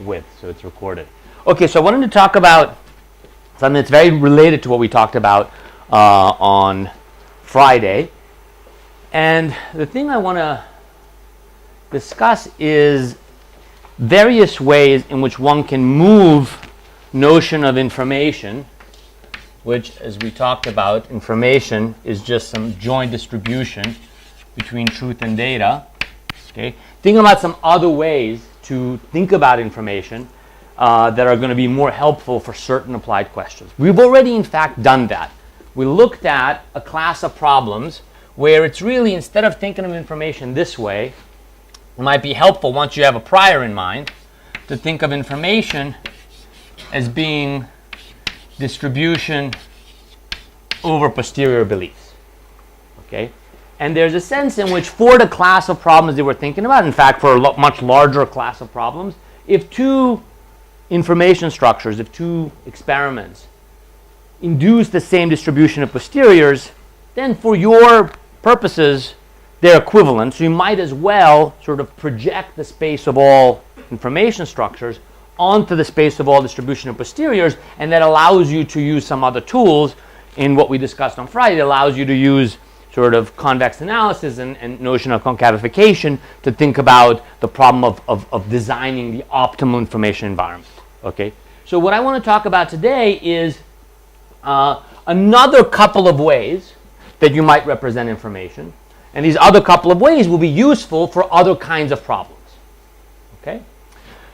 with, so it's recorded. Okay, so I wanted to talk about something that's very related to what we talked about on Friday. And the thing I want to discuss is various ways in which one can move notion of information, which, as we talked about, information is just some joint distribution between truth and data. Okay, think about some other ways to think about information that are going to be more helpful for certain applied questions. We've already, in fact, done that. We looked at a class of problems where it's really, instead of thinking of information this way, it might be helpful, once you have a prior in mind, to think of information as being distribution over posterior beliefs. Okay? And there's a sense in which, for the class of problems they were thinking about, in fact, for a much larger class of problems, if two information structures, if two experiments induce the same distribution of posteriors, then for your purposes, they're equivalent. So you might as well sort of project the space of all information structures onto the space of all distribution of posteriors, and that allows you to use some other tools in what we discussed on Friday. It allows you to use sort of convex analysis and notion of concavification to think about the problem of designing the optimal information environment. Okay, so what I want to talk about today is another couple of ways that you might represent information, and these other couple of ways will be useful for other kinds of problems. Okay,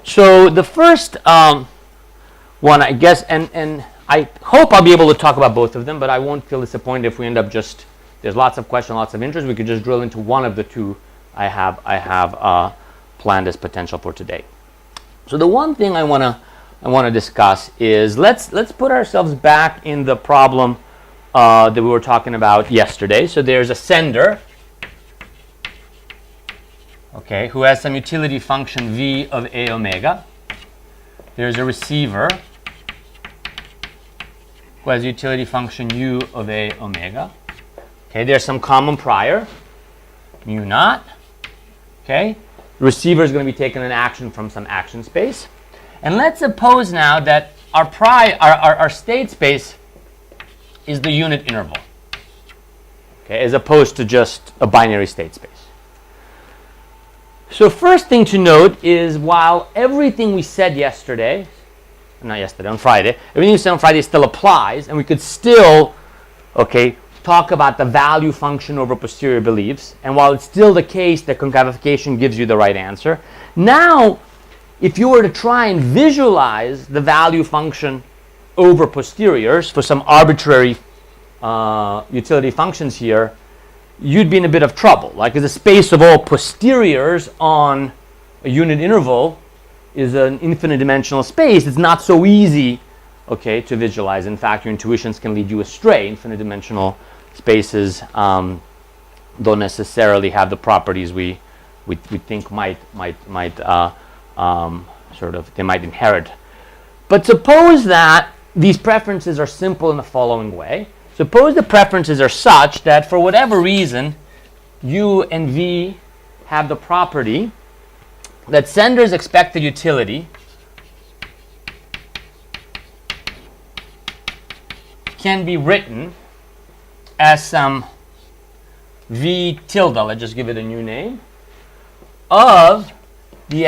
so the first one, I guess, and I hope I'll be able to talk about both of them, but I won't feel disappointed if we end up just, there's lots of questions, lots of interest, we could just drill into one of the two I have planned as potential for today. So the one thing I want to discuss is, let's put ourselves back in the problem that we were talking about yesterday. So there's a sender, okay, who has some utility function v of a omega. There's a receiver who has utility function u of a omega. Okay, there's some common prior, mu naught. Okay, the receiver is going to be taking an action from some action space. And let's suppose now that our state space is the unit interval, okay, as opposed to just a binary state space. So first thing to note is, while everything we said yesterday, on Friday, everything we said on Friday still applies, and we could still, okay, talk about the value function over posterior beliefs, and while it's still the case that concavification gives you the right answer, now if you were to try and visualize the value function over posteriors for some arbitrary utility functions here, you'd be in a bit of trouble. Like, the space of all posteriors on a unit interval is an infinite dimensional space. It's not so easy, okay, to visualize. In fact, your intuitions can lead you astray. Infinite dimensional spaces don't necessarily have the properties we think might sort of, they might inherit. But suppose that these preferences are simple in the following way. Suppose the preferences are such that, for whatever reason, u and v have the property that sender's expected utility can be written as some v tilde, let's just give it a new name, of the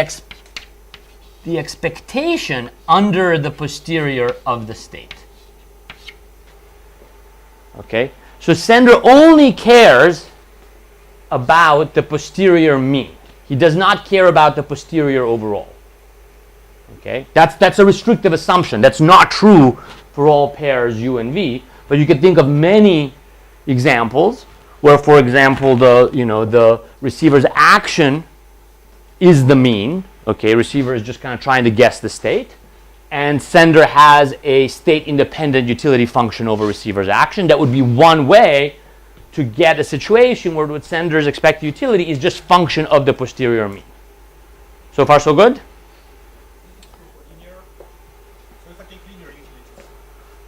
expectation under the posterior of the state. Okay, so sender only cares about the posterior mean. He does not care about the posterior overall. Okay, that's a restrictive assumption. That's not true for all pairs u and v, but you can think of many examples where, for example, the receiver's action is the mean. Okay, receiver is just kind of trying to guess the state, and sender has a state-independent utility function over receiver's action. That would be one way to get a situation where what sender's expected utility is just function of the posterior mean. So far, so good?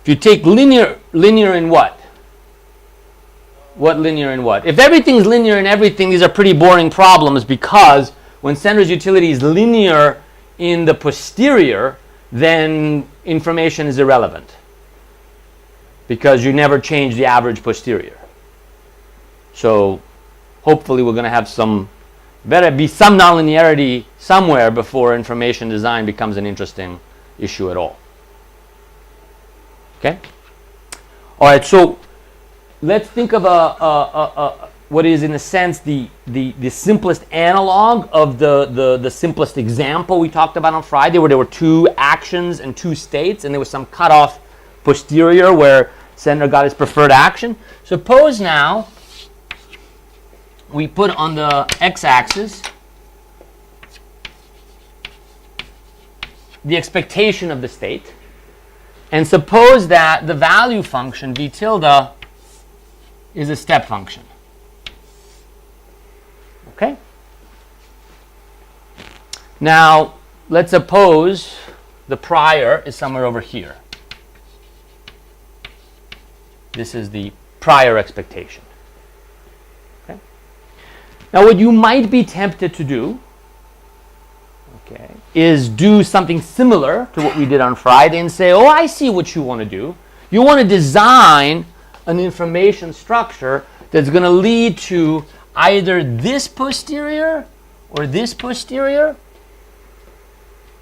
If you take linear in what? What linear in what? If everything's linear in everything, these are pretty boring problems, because when sender's utility is linear in the posterior, then information is irrelevant because you never change the average posterior. So hopefully we're going to have better be some nonlinearity somewhere before information design becomes an interesting issue at all. Okay? All right, so let's think of what is, in a sense, the simplest analog of the simplest example we talked about on Friday, where there were two actions and two states, and there was some cutoff posterior where sender got his preferred action. Suppose now we put on the x-axis the expectation of the state, and suppose that the value function v tilde is a step function. Okay? Now, let's suppose the prior is somewhere over here. This is the prior expectation. Okay? Now, what you might be tempted to do, okay, is do something similar to what we did on Friday and say, oh, I see what you want to do. You want to design an information structure that's going to lead to either this posterior or this posterior,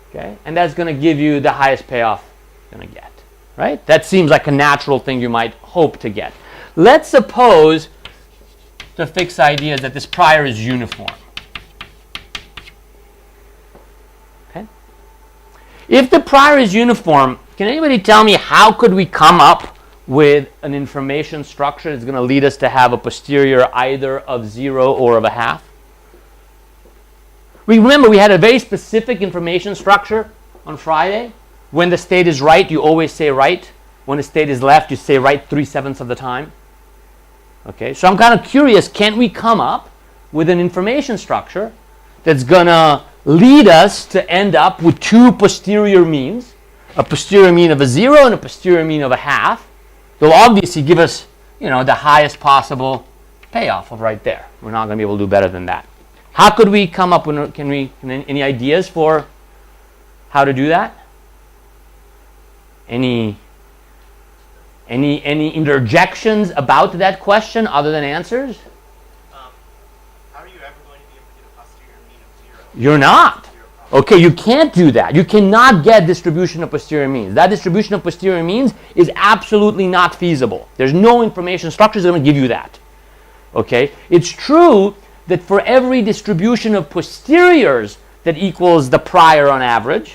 okay, and that's going to give you the highest payoff you're going to get, right? That seems like a natural thing you might hope to get. Let's suppose the fixed idea is that this prior is uniform. Okay? If the prior is uniform, can anybody tell me how could we come up with an information structure that's going to lead us to have a posterior either of 0 or of a half? Remember, we had a very specific information structure on Friday. When the state is right, you always say right. When the state is left, you say right 3/7 of the time. Okay, so I'm kind of curious, can't we come up with an information structure that's going to lead us to end up with two posterior means, a posterior mean of a 0 and a posterior mean of a half? They'll obviously give us, the highest possible payoff of right there. We're not going to be able to do better than that. How could we come up with, any ideas for how to do that? Any interjections about that question other than answers? How are you ever going to be able to get a posterior mean of 0? You're not. Okay, you can't do that. You cannot get distribution of posterior means. That distribution of posterior means is absolutely not feasible. There's no information structure that's going to give you that. Okay? It's true that for every distribution of posteriors that equals the prior on average,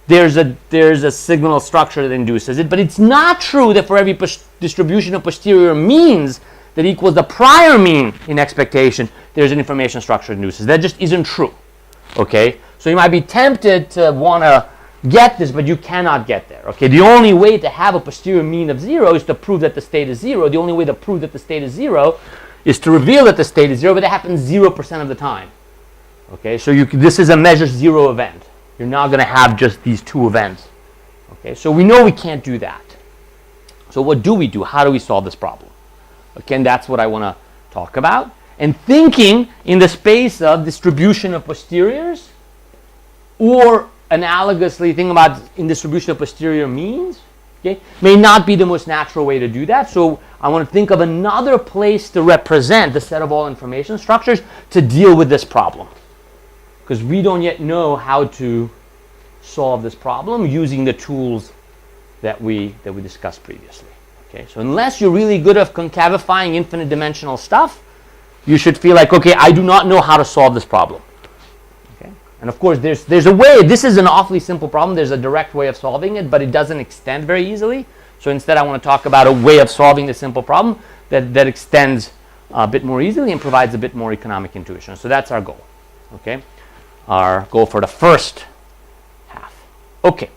there's a signal structure that induces it, but it's not true that for every distribution of posterior means that equals the prior mean in expectation, there's an information structure that induces. That just isn't true. Okay, so you might be tempted to want to get this, but you cannot get there. Okay, the only way to have a posterior mean of 0 is to prove that the state is 0. The only way to prove that the state is 0 is to reveal that the state is 0, but that happens 0% of the time. Okay, so this is a measure 0 event. You're not going to have just these two events. Okay, so we know we can't do that. So what do we do? How do we solve this problem? Again, that's what I want to talk about. And thinking in the space of distribution of posteriors, or analogously thinking about in distribution of posterior means, okay, may not be the most natural way to do that. So I want to think of another place to represent the set of all information structures to deal with this problem. Because we don't yet know how to solve this problem using the tools that we discussed previously. Okay, so unless you're really good at concavifying infinite dimensional stuff, you should feel like, okay, I do not know how to solve this problem. Okay? And of course, there's a way. This is an awfully simple problem. There's a direct way of solving it, but it doesn't extend very easily. So instead, I want to talk about a way of solving the simple problem that extends a bit more easily and provides a bit more economic intuition. So that's our goal. Okay, our goal for the first half. Okay,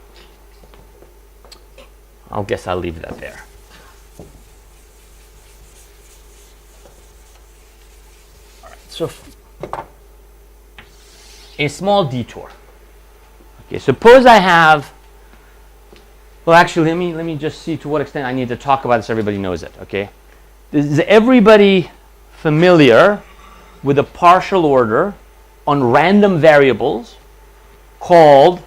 I guess I'll leave that there. So a small detour. Okay, suppose I have, well, actually, let me just see to what extent I need to talk about this so everybody knows it. Okay, is everybody familiar with a partial order on random variables called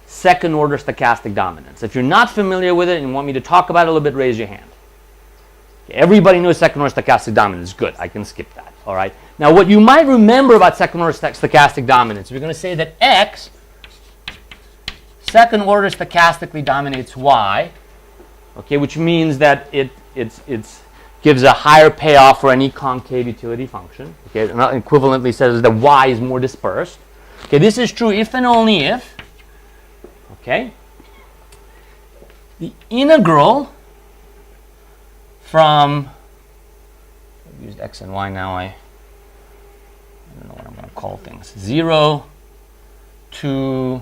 second order stochastic dominance. If you're not familiar with it and want me to talk about it a little bit, raise your hand. Okay, everybody knows second order stochastic dominance. Good, I can skip that. All right. Now, what you might remember about second order stochastic dominance, we're going to say that X second order stochastically dominates Y, okay, which means that it gives a higher payoff for any concave utility function. Okay, and equivalently says that Y is more dispersed. Okay, this is true if and only if, okay, the integral from, I've used X and Y now, I don't know what I'm going to call things, 0 to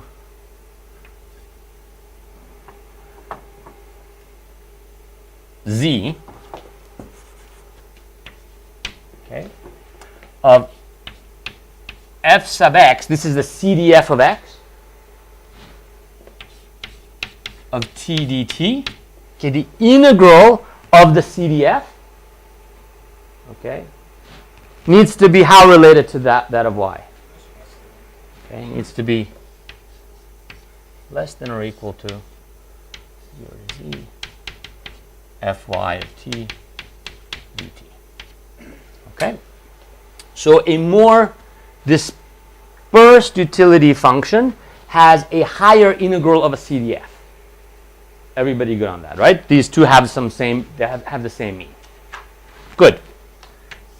Z, okay, of f sub x, this is the CDF of x, of t dt, okay, the integral of the CDF, okay, needs to be how related to that of y? Okay, needs to be less than or equal to 0 to z fy of t dt. Okay, so a more dispersed utility function has a higher integral of a CDF. Everybody good on that, right? These two have they have the same mean. Good.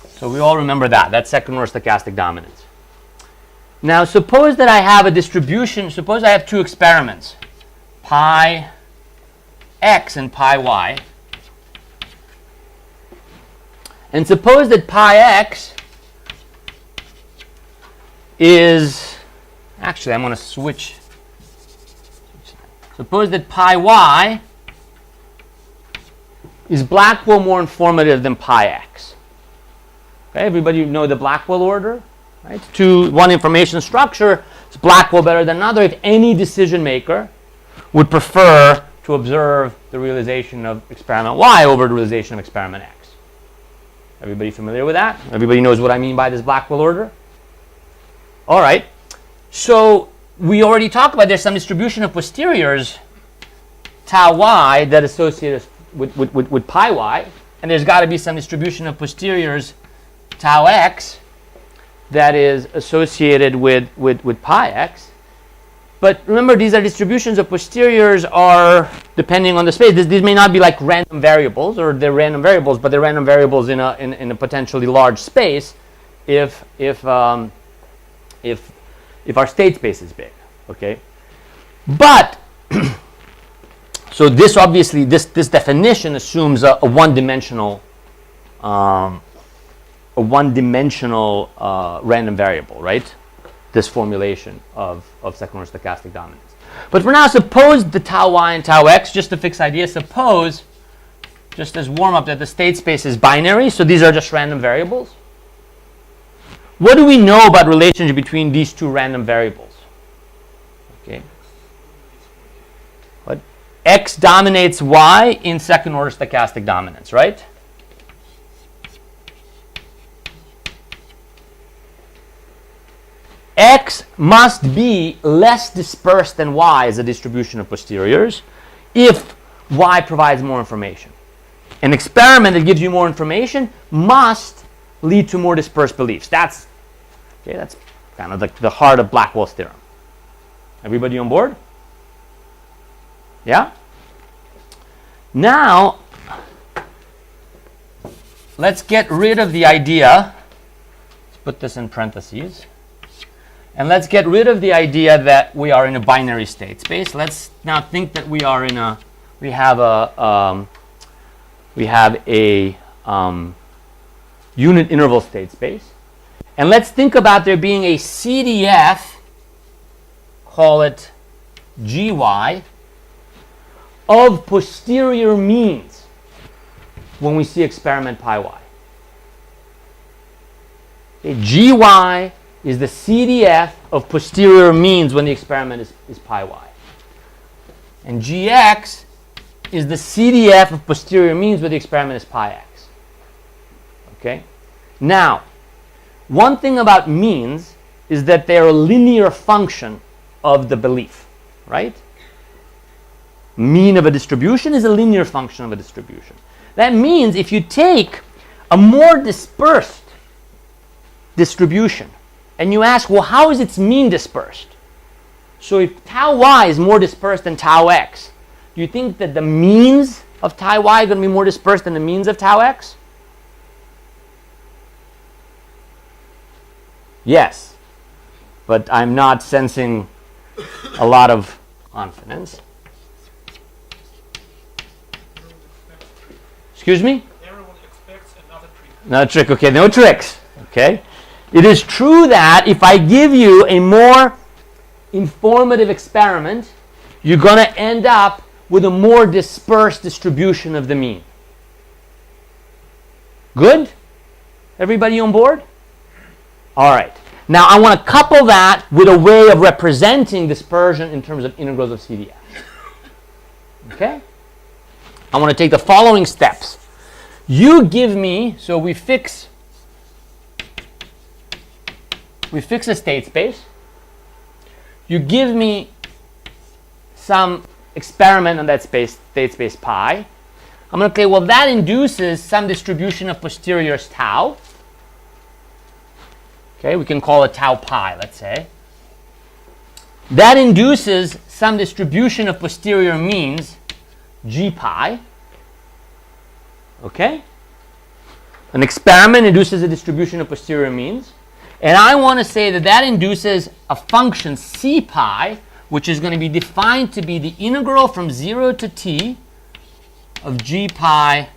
So we all remember that. That's second order stochastic dominance. Now suppose that I have a distribution, suppose I have two experiments, pi x and pi y. And suppose that pi x is, actually I'm going to switch. Suppose that pi y is Blackwell more informative than pi x. Okay, everybody know the Blackwell order, right? One information structure is Blackwell better than another if any decision maker would prefer to observe the realization of experiment y over the realization of experiment x. Everybody familiar with that? Everybody knows what I mean by this Blackwell order? All right. So we already talked about there's some distribution of posteriors tau y that associates with pi y, and there's got to be some distribution of posteriors tau x that is associated with pi x. But remember, these are distributions of posteriors are depending on the space. These may not be like random variables, or they're random variables, but they're random variables in a potentially large space if our state space is big. Okay, but so this obviously this definition assumes a one-dimensional random variable, right? This formulation of second order stochastic dominance. But for now, suppose the tau y and tau x, just a fixed idea, suppose, just as warm-up, that the state space is binary, so these are just random variables. What do we know about relationship between these two random variables? Okay. What? X dominates y in second order stochastic dominance, right? X must be less dispersed than y as a distribution of posteriors if y provides more information. An experiment that gives you more information must lead to more dispersed beliefs. That's kind of the heart of Blackwell's theorem. Everybody on board? Yeah? Now, let's get rid of the idea. Let's put this in parentheses. And let's get rid of the idea that we are in a binary state space. Let's now think that we have a unit interval state space. And let's think about there being a CDF, call it GY, of posterior means when we see experiment pi y. Okay, GY is the CDF of posterior means when the experiment is pi y. And GX is the CDF of posterior means when the experiment is pi x. Okay? Now, one thing about means is that they're a linear function of the belief, right? Mean of a distribution is a linear function of a distribution. That means if you take a more dispersed distribution and you ask, well, how is its mean dispersed? So if tau y is more dispersed than tau x, do you think that the means of tau y are going to be more dispersed than the means of tau x? Yes, but I'm not sensing a lot of confidence. Excuse me? Everyone expects another trick. Another trick, okay, no tricks, okay? It is true that if I give you a more informative experiment, you're going to end up with a more dispersed distribution of the mean. Good? Everybody on board? All right. Now I want to couple that with a way of representing dispersion in terms of integrals of CDF. Okay? I want to take the following steps. You give me, so we fix a state space. You give me some experiment on that state space pi. I'm going to say, well, that induces some distribution of posteriors tau. Okay, we can call it tau pi, let's say. That induces some distribution of posterior means, g pi. Okay? An experiment induces a distribution of posterior means. And I want to say that that induces a function c pi, which is going to be defined to be the integral from 0 to t of g pi,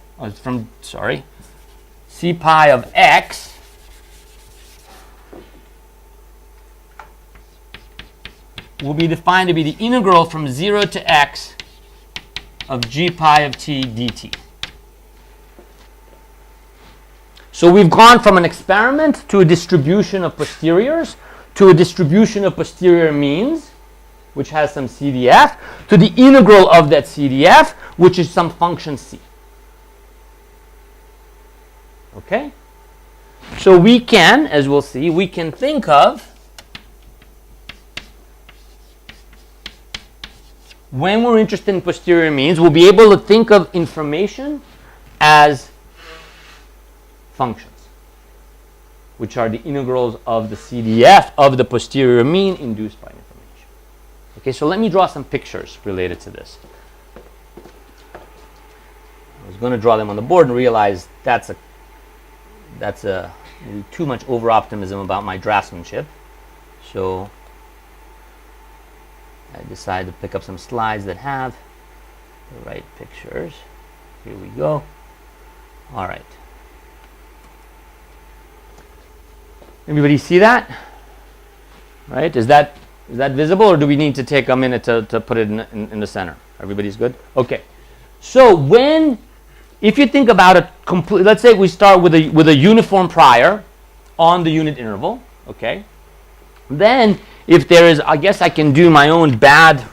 c pi of x will be defined to be the integral from 0 to x of g pi of t dt. So we've gone from an experiment to a distribution of posteriors to a distribution of posterior means, which has some CDF, to the integral of that CDF, which is some function c. Okay? So we can, as we'll see, we can think of, when we're interested in posterior means, we'll be able to think of information as functions, which are the integrals of the CDF of the posterior mean induced by information. Okay, so let me draw some pictures related to this. I was going to draw them on the board and realize that's maybe too much over optimism about my draftsmanship. So I decided to pick up some slides that have the right pictures. Here we go. All right. Everybody see that? Right? Is that visible, or do we need to take a minute to put it in the center? Everybody's good? Okay. So if you think about a complete, let's say we start with a uniform prior on the unit interval, okay? Then if there is, I guess I can do my own bad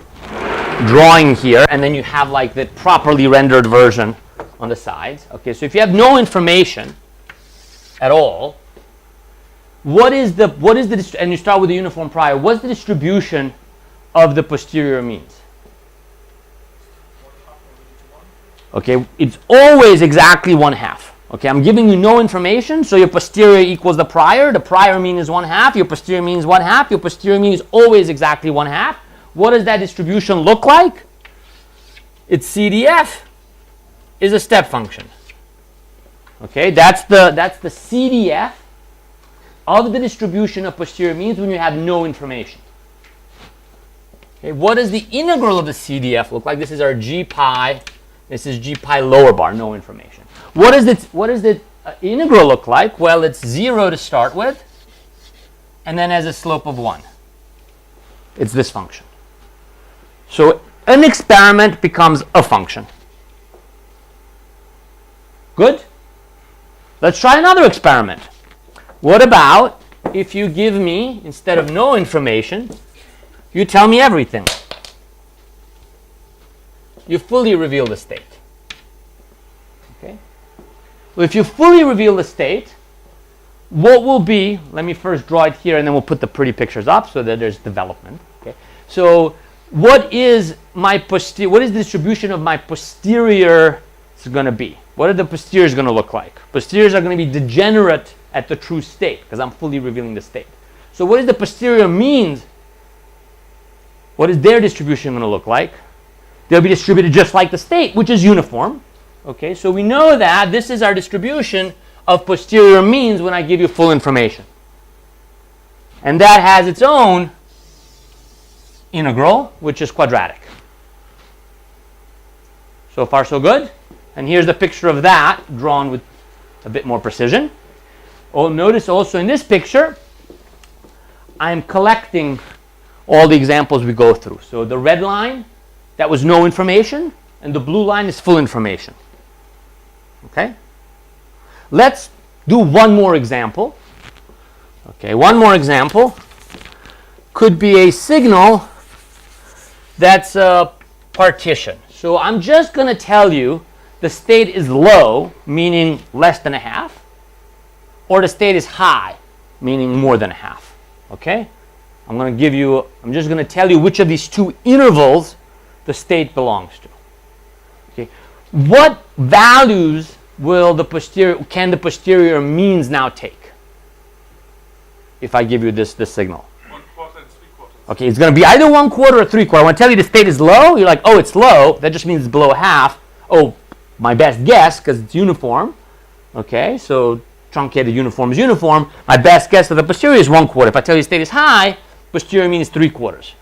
drawing here, and then you have like the properly rendered version on the sides. Okay, so if you have no information at all, what is the and you start with the uniform prior, what's the distribution of the posterior means? Okay, it's always exactly 1/2. Okay, I'm giving you no information, so your posterior equals the prior mean is 1/2, your posterior mean is 1/2, your posterior mean is always exactly 1/2. What does that distribution look like? Its CDF is a step function. Okay, that's the CDF of the distribution of posterior means when you have no information. Okay, what does the integral of the CDF look like? This is our g pi. This is g pi lower bar, no information. What does the integral look like? Well, it's 0 to start with, and then has a slope of 1. It's this function. So an experiment becomes a function. Good? Let's try another experiment. What about if you give me, instead of no information, you tell me everything? You fully reveal the state. Okay? Well, if you fully reveal the state, what will be, let me first draw it here and then we'll put the pretty pictures up so that there's development. Okay? So what is the distribution of my posterior going to be? What are the posteriors going to look like? Posteriors are going to be degenerate at the true state because I'm fully revealing the state. So what is the posterior means? What is their distribution going to look like? They'll be distributed just like the state, which is uniform. Okay, so we know that this is our distribution of posterior means when I give you full information. And that has its own integral, which is quadratic. So far, so good. And here's the picture of that, drawn with a bit more precision. Oh, notice also in this picture, I'm collecting all the examples we go through. So the red line, that was no information, and the blue line is full information. Okay? Let's do one more example. Okay, one more example could be a signal that's a partition. So I'm just going to tell you the state is low, meaning less than a half, or the state is high, meaning more than a half. Okay? I'm just going to tell you which of these two intervals the state belongs to. Okay? What values can the posterior means now take if I give you this signal? 1/4 and 3/4. Okay, it's going to be either 1/4 or 3/4. I want to tell you the state is low. You're like, oh, it's low. That just means it's below half. Oh, my best guess, because it's uniform. Okay, so truncated uniform is uniform. My best guess of the posterior is 1/4. If I tell you the state is high, posterior means 3/4.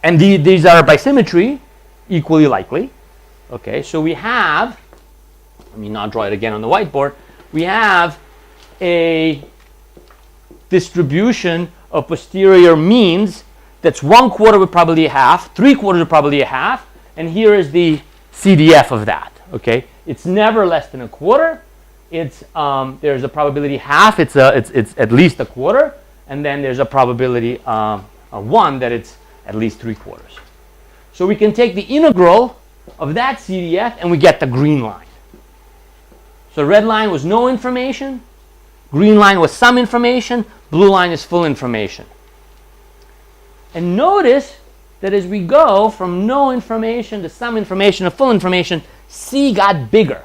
And these are by symmetry equally likely. Okay, so we have, let me not draw it again on the whiteboard. We have a distribution of posterior means that's 1/4 with probably a half, 3/4 with probably a half, and here is the CDF of that. Okay, it's never less than a quarter. It's there's a probability half. It's at least a quarter, and then there's a probability a 1 that it's at least 3/4. So we can take the integral of that CDF and we get the green line. So red line was no information, green line was some information, blue line is full information. And notice that as we go from no information to some information to full information, C got bigger.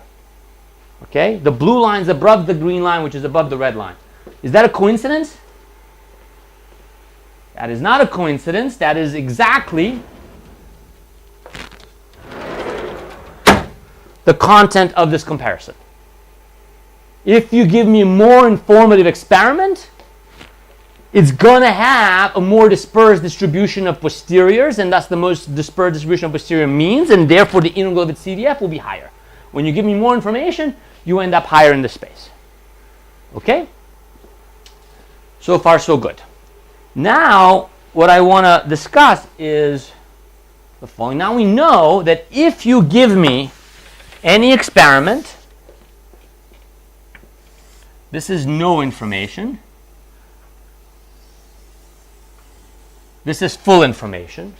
Okay? The blue line is above the green line, which is above the red line. Is that a coincidence? That is not a coincidence. That is exactly the content of this comparison. If you give me a more informative experiment, it's going to have a more dispersed distribution of posteriors, and thus the most dispersed distribution of posterior means, and therefore the integral of its CDF will be higher. When you give me more information, you end up higher in the space. Okay? So far, so good. Now, what I want to discuss is the following. Now we know that if you give me any experiment, this is no information. This is full information.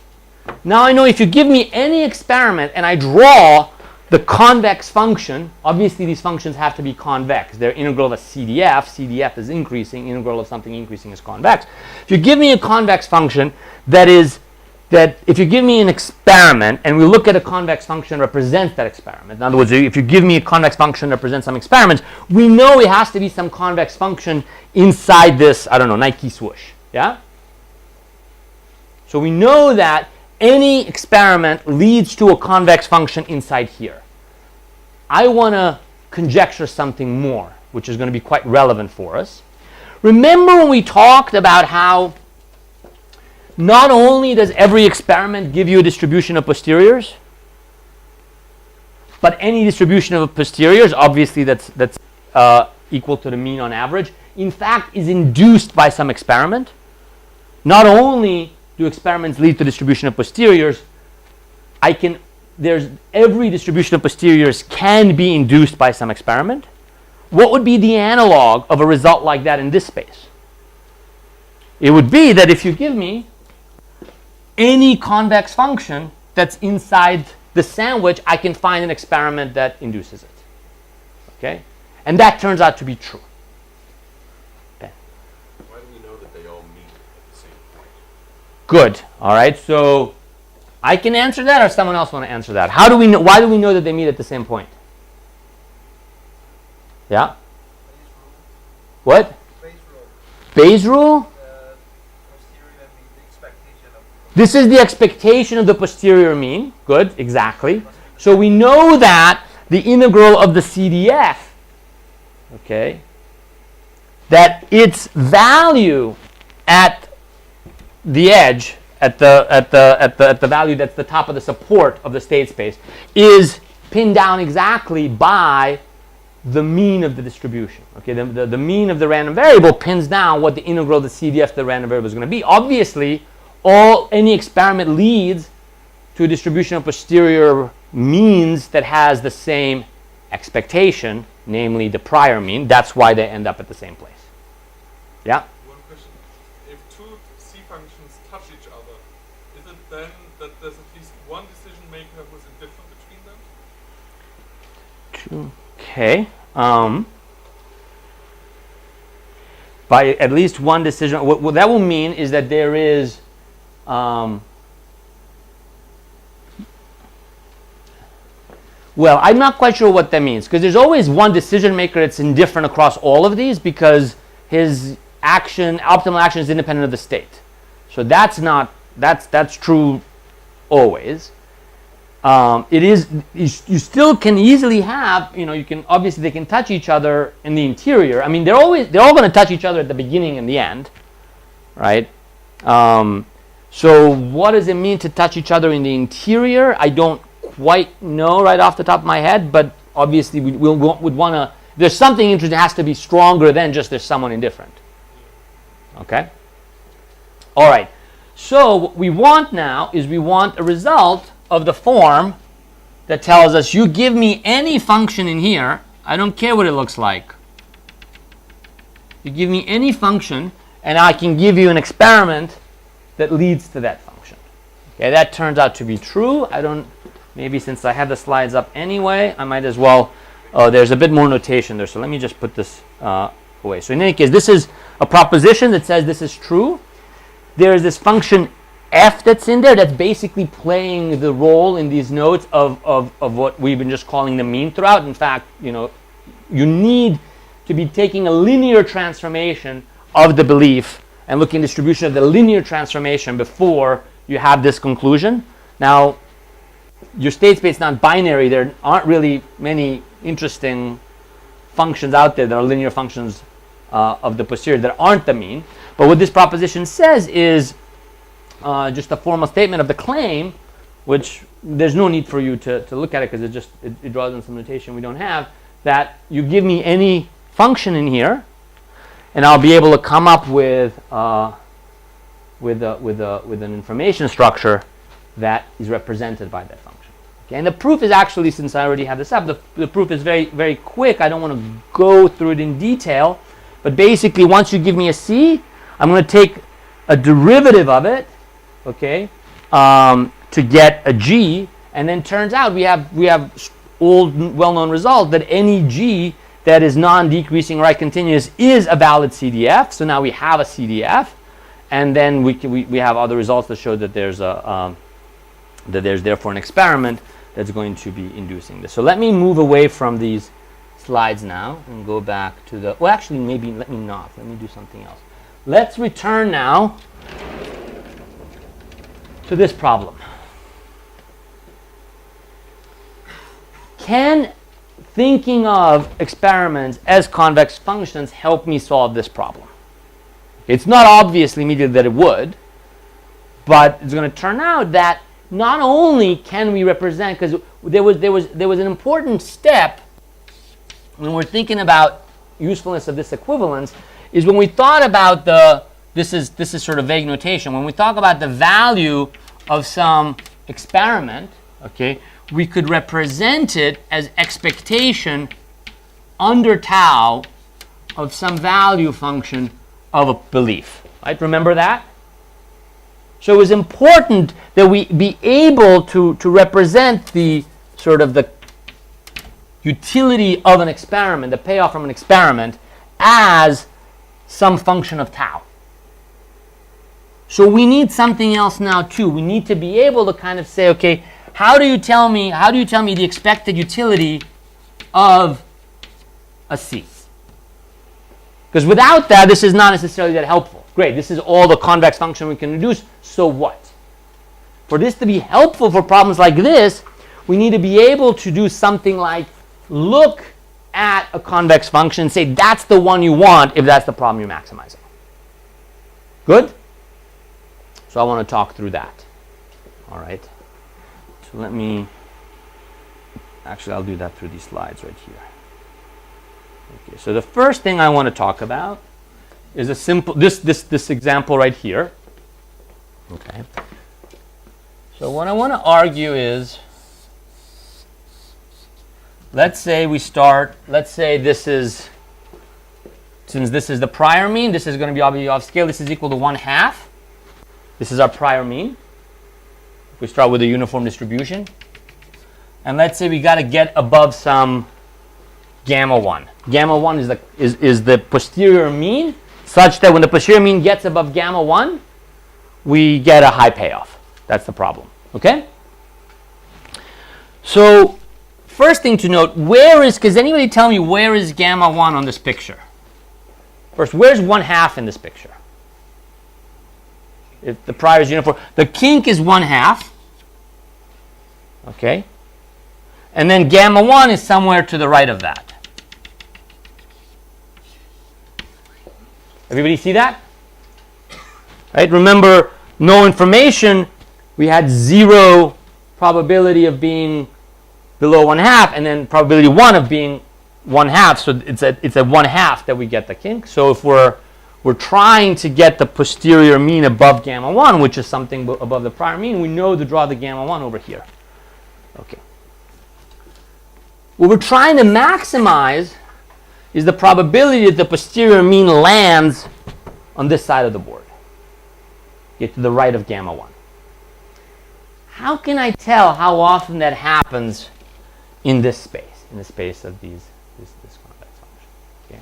Now I know if you give me any experiment and I draw the convex function, obviously these functions have to be convex. They're integral of a CDF. CDF is increasing. Integral of something increasing is convex. If you give me a convex function that if you give me an experiment and we look at a convex function that represents that experiment, in other words, if you give me a convex function that represents some experiments, we know it has to be some convex function inside this, I don't know, Nike swoosh. Yeah? So we know that any experiment leads to a convex function inside here. I want to conjecture something more, which is going to be quite relevant for us. Remember when we talked about how not only does every experiment give you a distribution of posteriors, but any distribution of posteriors, obviously that's equal to the mean on average, in fact is induced by some experiment. Not only do experiments lead to distribution of posteriors, every distribution of posteriors can be induced by some experiment. What would be the analog of a result like that in this space? It would be that if you give me any convex function that's inside the sandwich, I can find an experiment that induces it. Okay? And that turns out to be true. Okay. Why do we know that they all meet at the same point? Good. All right. So I can answer that, or someone else want to answer that? How do we know? Why do we know that they meet at the same point? Yeah. What? Bayes rule. This is the expectation of the posterior mean. Good. Exactly. So we know that the integral of the CDF, okay, that its value at the edge, at the value that's the top of the support of the state space, is pinned down exactly by the mean of the distribution. Okay, the mean of the random variable pins down what the integral of the CDF of the random variable is going to be. Obviously, any experiment leads to a distribution of posterior means that has the same expectation, namely the prior mean. That's why they end up at the same place. Yeah? One question. If two C functions touch each other, is it then that there's at least one decision maker who's indifferent between them? Okay. By at least one decision, what that will mean is that there is well, I'm not quite sure what that means, because there's always one decision maker that's indifferent across all of these, because his optimal action is independent of the state. So that's true always. It is, you still can easily have, you can, obviously they can touch each other in the interior. I mean, they're all going to touch each other at the beginning and the end, right? So what does it mean to touch each other in the interior? I don't quite know right off the top of my head, but obviously would want to, there's something interesting that has to be stronger than just there's someone indifferent. Okay? All right. So what we want now is we want a result of the form that tells us you give me any function in here, I don't care what it looks like. You give me any function and I can give you an experiment that leads to that function. Okay, that turns out to be true. Maybe since I have the slides up anyway, I might as well, there's a bit more notation there, so let me just put this away. So in any case, this is a proposition that says this is true. There is this function f that's in there that's basically playing the role in these notes of what we've been just calling the mean throughout. In fact, you need to be taking a linear transformation of the belief and looking at distribution of the linear transformation before you have this conclusion. Now, your state space is not binary. There aren't really many interesting functions out there that are linear functions of the posterior that aren't the mean. But what this proposition says is just a formal statement of the claim, which there's no need for you to look at it because it draws in some notation we don't have, that you give me any function in here, and I'll be able to come up with an information structure that is represented by that function. Okay, and the proof is actually, since I already have this up, the proof is very, very quick. I don't want to go through it in detail, but basically once you give me a C, I'm going to take a derivative of it, okay, to get a G, and then turns out we have old well-known result that any G that is non-decreasing right continuous is a valid CDF. So now we have a CDF, and then we have other results that show that there's therefore an experiment that's going to be inducing this. So let me move away from these slides now and go back to the, well, actually maybe let me not. Let me do something else. Let's return now to this problem. Can thinking of experiments as convex functions help me solve this problem? It's not obviously immediately that it would, but it's going to turn out that not only can we represent, because there was an important step when we're thinking about usefulness of this equivalence, is when we thought about this is sort of vague notation, when we talk about the value of some experiment, okay, we could represent it as expectation under tau of some value function of a belief. Right? Remember that? So it was important that we be able to represent the sort of the utility of an experiment, the payoff from an experiment, as some function of tau. So we need something else now too. We need to be able to kind of say, okay, how do you tell me the expected utility of a C? Because without that, this is not necessarily that helpful. Great, this is all the convex function we can reduce, so what? For this to be helpful for problems like this, we need to be able to do something like look at a convex function and say that's the one you want if that's the problem you're maximizing. Good? So I want to talk through that. All right. So let me, actually I'll do that through these slides right here. Okay, so the first thing I want to talk about is a simple, this example right here. Okay. So what I want to argue is, let's say this is, since this is the prior mean, this is going to be obviously off scale, this is equal to 1/2. This is our prior mean. We start with a uniform distribution. And let's say we got to get above some gamma 1. Gamma 1 is the posterior mean, such that when the posterior mean gets above gamma 1, we get a high payoff. That's the problem. Okay? So, first thing to note, does anybody tell me where is gamma 1 on this picture? First, where's 1/2 in this picture? If the prior is uniform. The kink is 1/2. Okay? And then gamma 1 is somewhere to the right of that. Everybody see that? Right? Remember, no information, we had 0 probability of being below 1/2, and then probability 1 of being 1/2. So it's at 1/2 that we get the kink. So if we're trying to get the posterior mean above gamma 1, which is something above the prior mean, we know to draw the gamma 1 over here. Okay. What we're trying to maximize is the probability that the posterior mean lands on this side of the board. Get to the right of gamma 1. How can I tell how often that happens in this space, in the space of this convex function? Okay.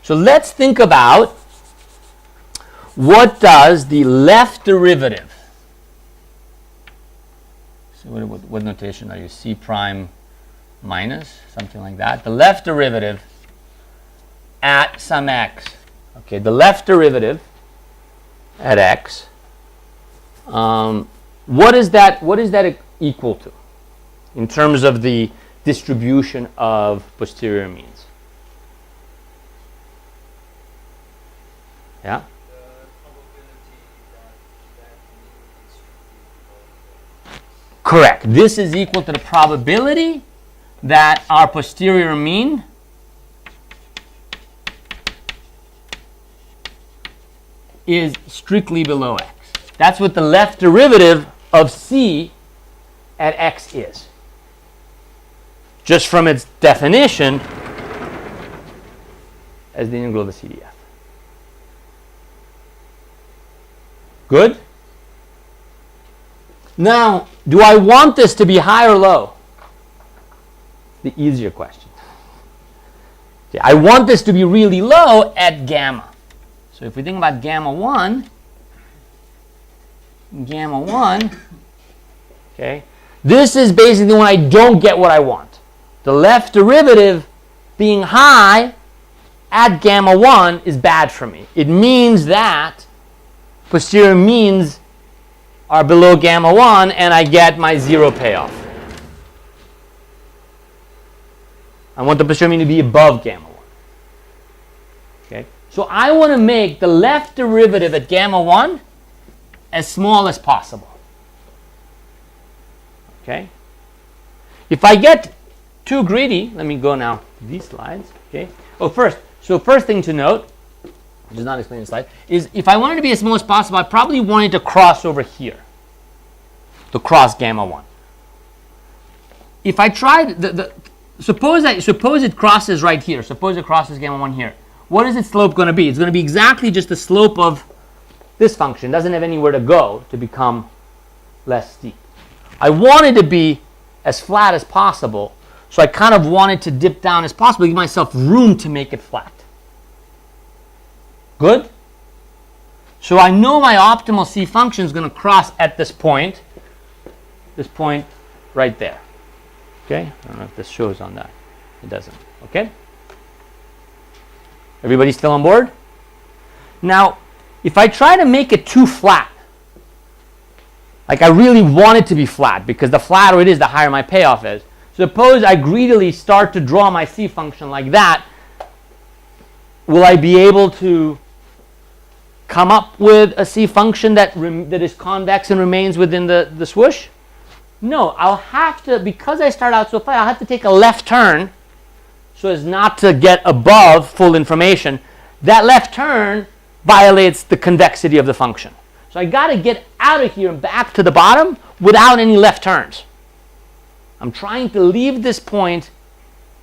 So let's think about what does the left derivative, so what notation are you? C prime minus, something like that. The left derivative at some x. Okay, the left derivative at x. What is that equal to in terms of the distribution of posterior means? Yeah? Correct. This is equal to the probability that our posterior mean is strictly below x. That's what the left derivative of c at x is. Just from its definition as the integral of the CDF. Good? Now, do I want this to be high or low? The easier question. Okay, I want this to be really low at gamma. So if we think about gamma 1, okay, this is basically when I don't get what I want. The left derivative being high at gamma 1 is bad for me. It means that posterior means are below gamma 1 and I get my 0 payoff. I want the posterior mean to be above gamma 1. Okay? So I want to make the left derivative at gamma 1 as small as possible. Okay? If I get too greedy, let me go now to these slides. Okay? First thing to note, which is not explained in the slide, is if I wanted to be as small as possible, I probably wanted to cross over here. To cross gamma 1. If I tried, suppose it crosses right here. Suppose it crosses gamma 1 here. What is its slope going to be? It's going to be exactly just the slope of this function. It doesn't have anywhere to go to become less steep. I wanted to be as flat as possible, so I kind of wanted to dip down as possible, give myself room to make it flat. Good? So I know my optimal C function is going to cross at this point right there. Okay? I don't know if this shows on that. It doesn't. Okay? Everybody still on board? Now, if I try to make it too flat, like I really want it to be flat, because the flatter it is, the higher my payoff is. Suppose I greedily start to draw my C function like that. Will I be able to come up with a C function that is convex and remains within the swoosh? No, I'll have to, because I start out so flat, I'll have to take a left turn so as not to get above full information. That left turn violates the convexity of the function. So I got to get out of here and back to the bottom without any left turns. I'm trying to leave this point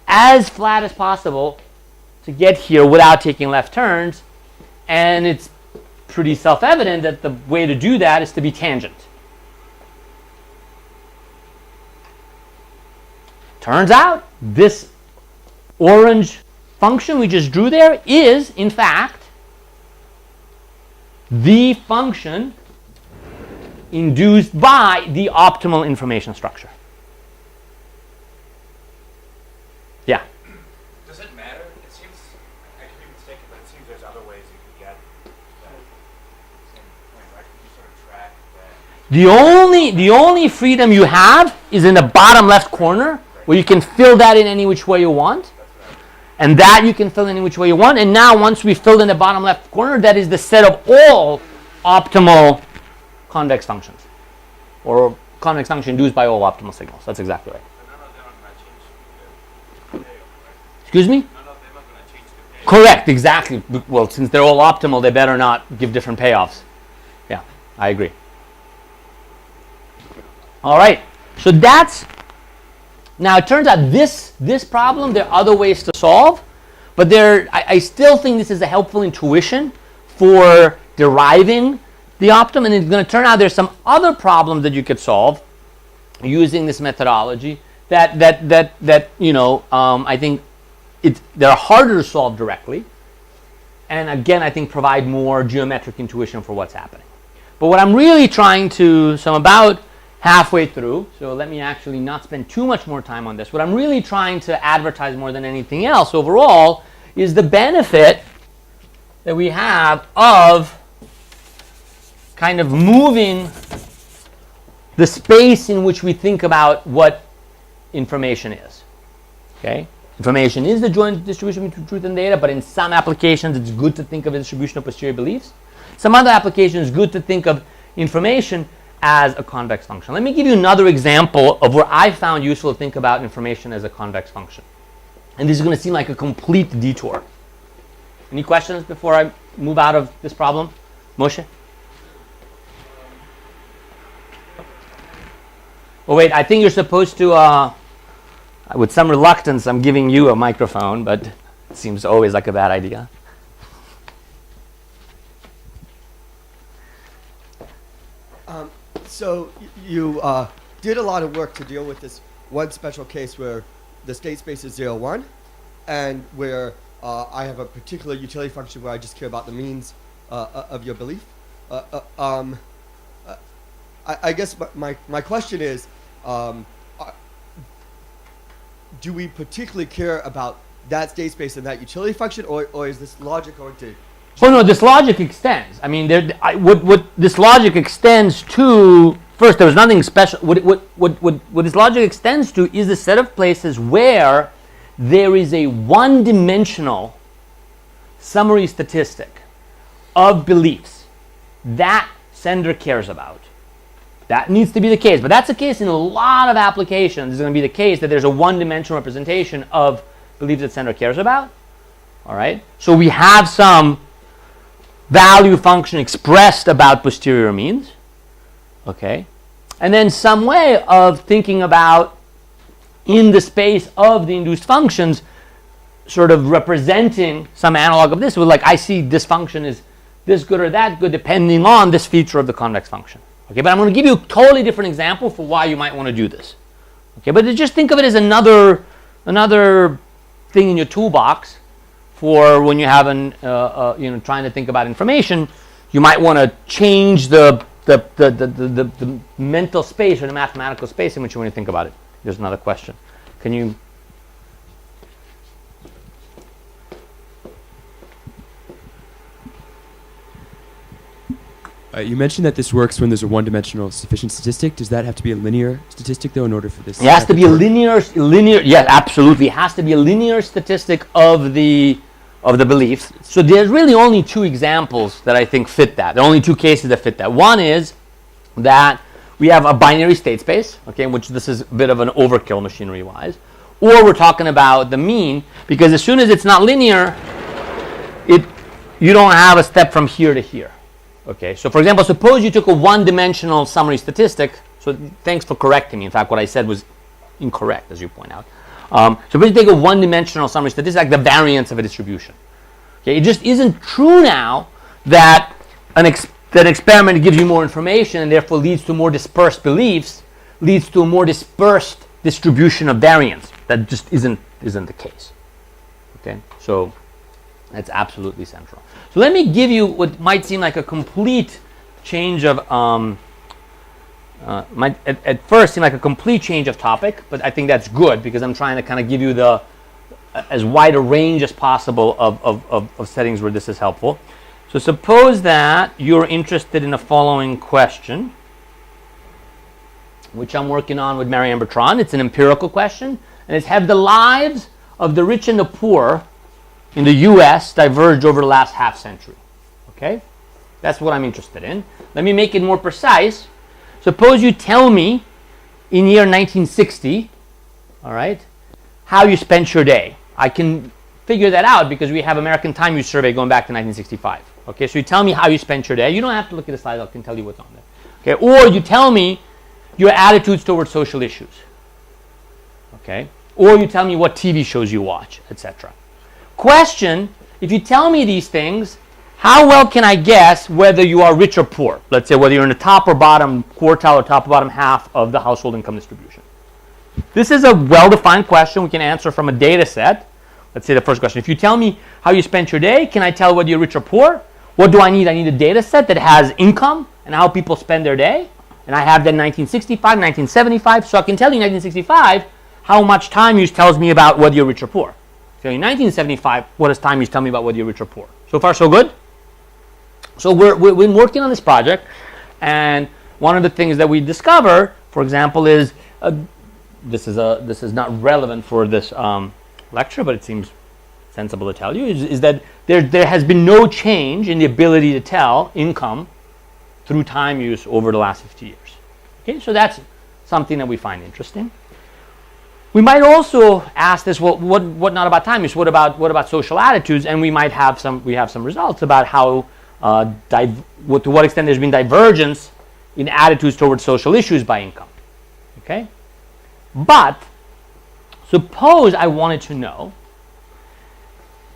as flat as possible to get here without taking left turns. And it's pretty self-evident that the way to do that is to be tangent. Turns out this orange function we just drew there is, in fact, the function induced by the optimal information structure. Yeah? Does it matter? It seems, I could be mistaken, but it seems there's other ways you could get that same point, right? Could you sort of track that? The only freedom you have is in the bottom left corner, where you can fill that in any which way you want. And that you can fill in any which way you want. And now once we filled in the bottom left corner, that is the set of all optimal convex functions. Or convex function induced by all optimal signals. That's exactly right. So none of them are going to change the payoff, right? Excuse me? None of them are going to change the payoff. Correct, exactly. Well, since they're all optimal, they better not give different payoffs. Yeah, I agree. All right. So that's... Now, it turns out this problem, there are other ways to solve, but I still think this is a helpful intuition for deriving the optimum, and it's going to turn out there's some other problems that you could solve using this methodology that I think they're harder to solve directly, and again, I think provide more geometric intuition for what's happening. But what I'm really trying to, so I'm about halfway through, so let me actually not spend too much more time on this. What I'm really trying to advertise more than anything else overall is the benefit that we have of kind of moving the space in which we think about what information is. Okay? Information is the joint distribution between truth and data, but in some applications it's good to think of a distribution of posterior beliefs. Some other applications it's good to think of information as a convex function. Let me give you another example of where I found useful to think about information as a convex function. And this is going to seem like a complete detour. Any questions before I move out of this problem? Moshe? Oh wait, I think you're supposed to, with some reluctance, I'm giving you a microphone, but it seems always like a bad idea. So you did a lot of work to deal with this one special case where the state space is 0, 1, and where I have a particular utility function where I just care about the means of your belief. I guess my question is, do we particularly care about that state space and that utility function, or is this logic going to... Oh no, this logic extends. I mean, what this logic extends to, first, there was nothing special. What this logic extends to is the set of places where there is a one-dimensional summary statistic of beliefs that sender cares about. That needs to be the case, but that's the case in a lot of applications. It's going to be the case that there's a one-dimensional representation of beliefs that sender cares about. All right, so we have some value function expressed about posterior means, okay, and then some way of thinking about in the space of the induced functions sort of representing some analog of this, with like I see this function is this good or that good depending on this feature of the convex function. Okay, but I'm going to give you a totally different example for why you might want to do this. Okay, but just think of it as another thing in your toolbox for when you have trying to think about information, you might want to change the mental space or the mathematical space in which you want to think about it. There's another question. Can you? You mentioned that this works when there's a one-dimensional sufficient statistic. Does that have to be a linear statistic, though, in order for this? It has to be a linear. Yeah, absolutely. It has to be a linear statistic of the beliefs. So there's really only two examples that I think fit that. There are only two cases that fit that. One is that we have a binary state space, okay, which this is a bit of an overkill machinery-wise, or we're talking about the mean, because as soon as it's not linear, you don't have a step from here to here. Okay, so for example, suppose you took a one-dimensional summary statistic. So thanks for correcting me. In fact, what I said was incorrect, as you point out. Suppose you take a one-dimensional summary statistic, like the variance of a distribution. Okay, it just isn't true now that an experiment gives you more information and therefore leads to more dispersed beliefs, leads to a more dispersed distribution of variance. That just isn't the case. Okay, so that's absolutely central. So let me give you what might seem like a complete change of might at first seem like a complete change of topic, but I think that's good because I'm trying to kind of give you the as wide a range as possible of settings where this is helpful. So suppose that you're interested in the following question, which I'm working on with Marianne Bertrand. It's an empirical question, and it's: have the lives of the rich and the poor in the U.S. diverged over the last half century? Okay, that's what I'm interested in. Let me make it more precise. Suppose you tell me in year 1960, all right, how you spent your day. I can figure that out because we have American Time Use Survey going back to 1965. Okay, so you tell me how you spent your day. You don't have to look at the slide. I can tell you what's on there. Okay, or you tell me your attitudes towards social issues. Okay, or you tell me what TV shows you watch, etc. Question: if you tell me these things, how well can I guess whether you are rich or poor? Let's say whether you're in the top or bottom quartile or top or bottom half of the household income distribution. This is a well-defined question we can answer from a data set. Let's say the first question: if you tell me how you spent your day, can I tell whether you're rich or poor? What do I need? I need a data set that has income and how people spend their day. And I have that 1965, 1975. So I can tell you 1965 how much time use tells me about whether you're rich or poor. So in 1975, what does time use tell me about whether you're rich or poor? So far, so good? So we've been working on this project, and one of the things that we discover, for example, is this is not relevant for this lecture, but it seems sensible to tell you, is that there has been no change in the ability to tell income through time use over the last 50 years. Okay, so that's something that we find interesting. We might also ask this: well, what not about time use? What about social attitudes? And we might have some results about how to what extent there's been divergence in attitudes towards social issues by income. Okay, but suppose I wanted to know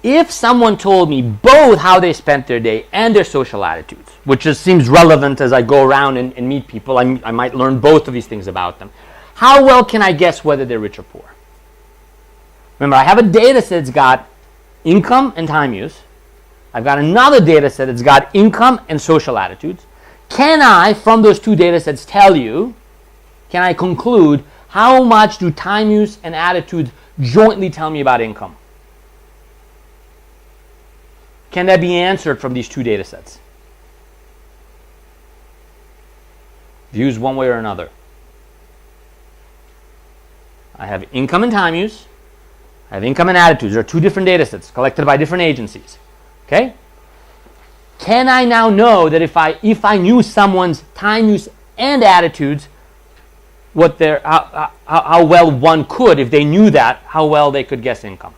if someone told me both how they spent their day and their social attitudes, which just seems relevant as I go around and meet people. I might learn both of these things about them. How well can I guess whether they're rich or poor? Remember, I have a data set that's got income and time use. I've got another data set that's got income and social attitudes. Can I, from those two data sets, tell you, can I conclude how much do time use and attitudes jointly tell me about income? Can that be answered from these two data sets? Views one way or another. I have income and time use. I have income and attitudes. There are two different data sets collected by different agencies. Okay? Can I now know that if I knew someone's time use and attitudes, what their how well one could, if they knew that, how well they could guess income?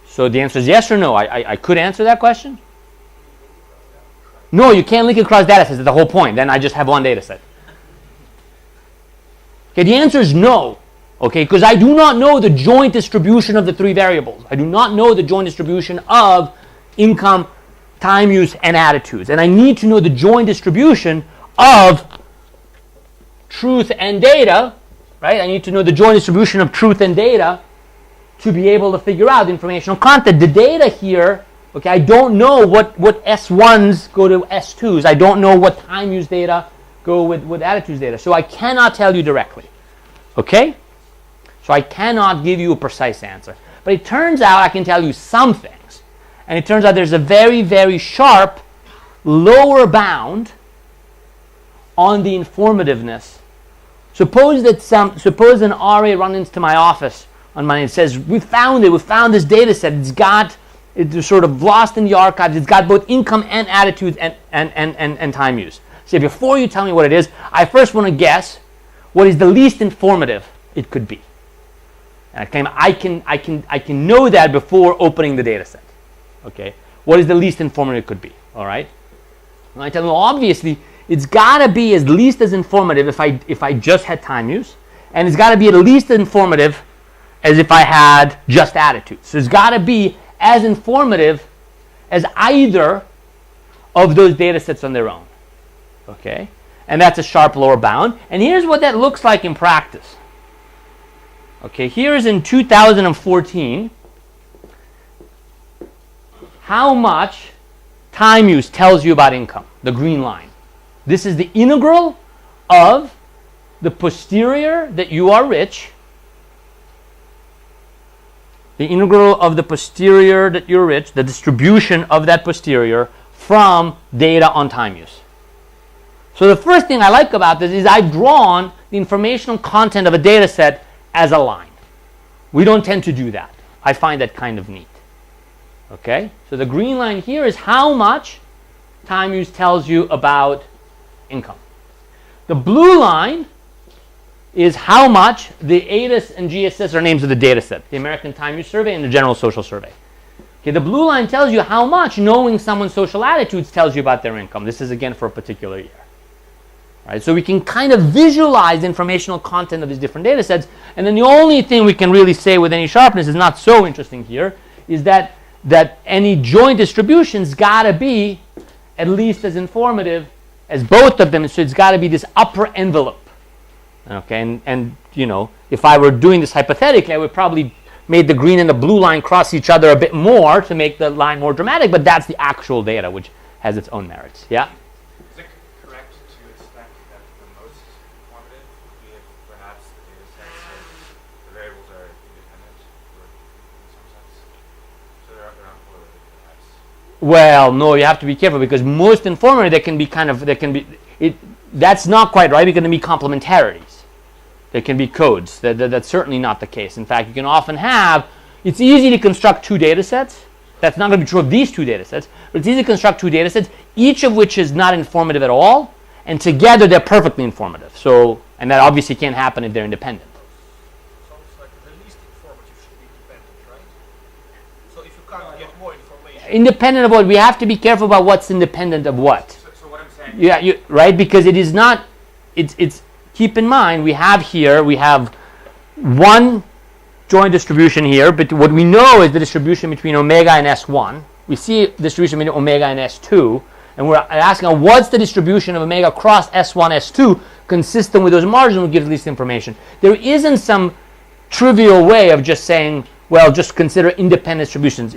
So the answer is yes or no. I could answer that question. No, you can't link across data sets. That's the whole point. Then I just have one data set. Okay, the answer is no. Okay, because I do not know the joint distribution of the three variables. I do not know the joint distribution of income, time use, and attitudes. And I need to know the joint distribution of truth and data, right? I need to know the joint distribution of truth and data to be able to figure out informational content. The data here, okay, I don't know what S1s go to S2s. I don't know what time use data go with attitudes data. So I cannot tell you directly. Okay? So I cannot give you a precise answer. But it turns out I can tell you some things. And it turns out there's a very, very sharp lower bound on the informativeness. Suppose an RA runs into my office on Monday and says, we found this data set. It's sort of lost in the archives. It's got both income and attitudes and time use. So before you tell me what it is, I first want to guess what is the least informative it could be. And I can know that before opening the data set. Okay? What is the least informative it could be? All right? And I tell them, well, obviously, it's got to be at least as informative if I just had time use, and it's got to be at least as informative as if I had just attitudes. So it's got to be as informative as either of those data sets on their own. Okay? And that's a sharp lower bound. And here's what that looks like in practice. Okay, here's in 2014 how much time use tells you about income, the green line. This is the integral of the posterior that you are rich, the integral of the posterior that you're rich, the distribution of that posterior from data on time use. So the first thing I like about this is I've drawn the informational content of a data set as a line. We don't tend to do that. I find that kind of neat. Okay? So the green line here is how much time use tells you about income. The blue line is how much the ATIS and GSS are names of the data set, the American Time Use Survey and the General Social Survey. Okay, the blue line tells you how much knowing someone's social attitudes tells you about their income. This is again for a particular year. Right, so we can kind of visualize the informational content of these different data sets, and then the only thing we can really say with any sharpness is not so interesting here, is that any joint distribution's got to be at least as informative as both of them, so it's got to be this upper envelope. Okay, and you know, if I were doing this hypothetically, I would probably make the green and the blue line cross each other a bit more to make the line more dramatic, but that's the actual data, which has its own merits. Yeah? Is it correct to expect that the most informative would be if perhaps the data set says the variables are independent, or in some sense? So they're uncorrelated, perhaps. Well, no, you have to be careful because most informative that's not quite right. They're going to be complementarities. There can be codes. That's certainly not the case. In fact, you can often have, it's easy to construct two data sets. That's not going to be true of these two data sets, but it's easy to construct two data sets, each of which is not informative at all, and together they're perfectly informative. So, and that obviously can't happen if they're independent. Sounds like the least informative should be independent, right? So if you can't get more information. Independent of what? We have to be careful about what's independent of what. So what I'm saying. Yeah, right? Because it is not. It's. Keep in mind, we have one joint distribution here, but what we know is the distribution between omega and S1. We see distribution between omega and S2, and we're asking what's the distribution of omega across S1, S2 consistent with those margins will give the least information. There isn't some trivial way of just saying, well, just consider independent distributions.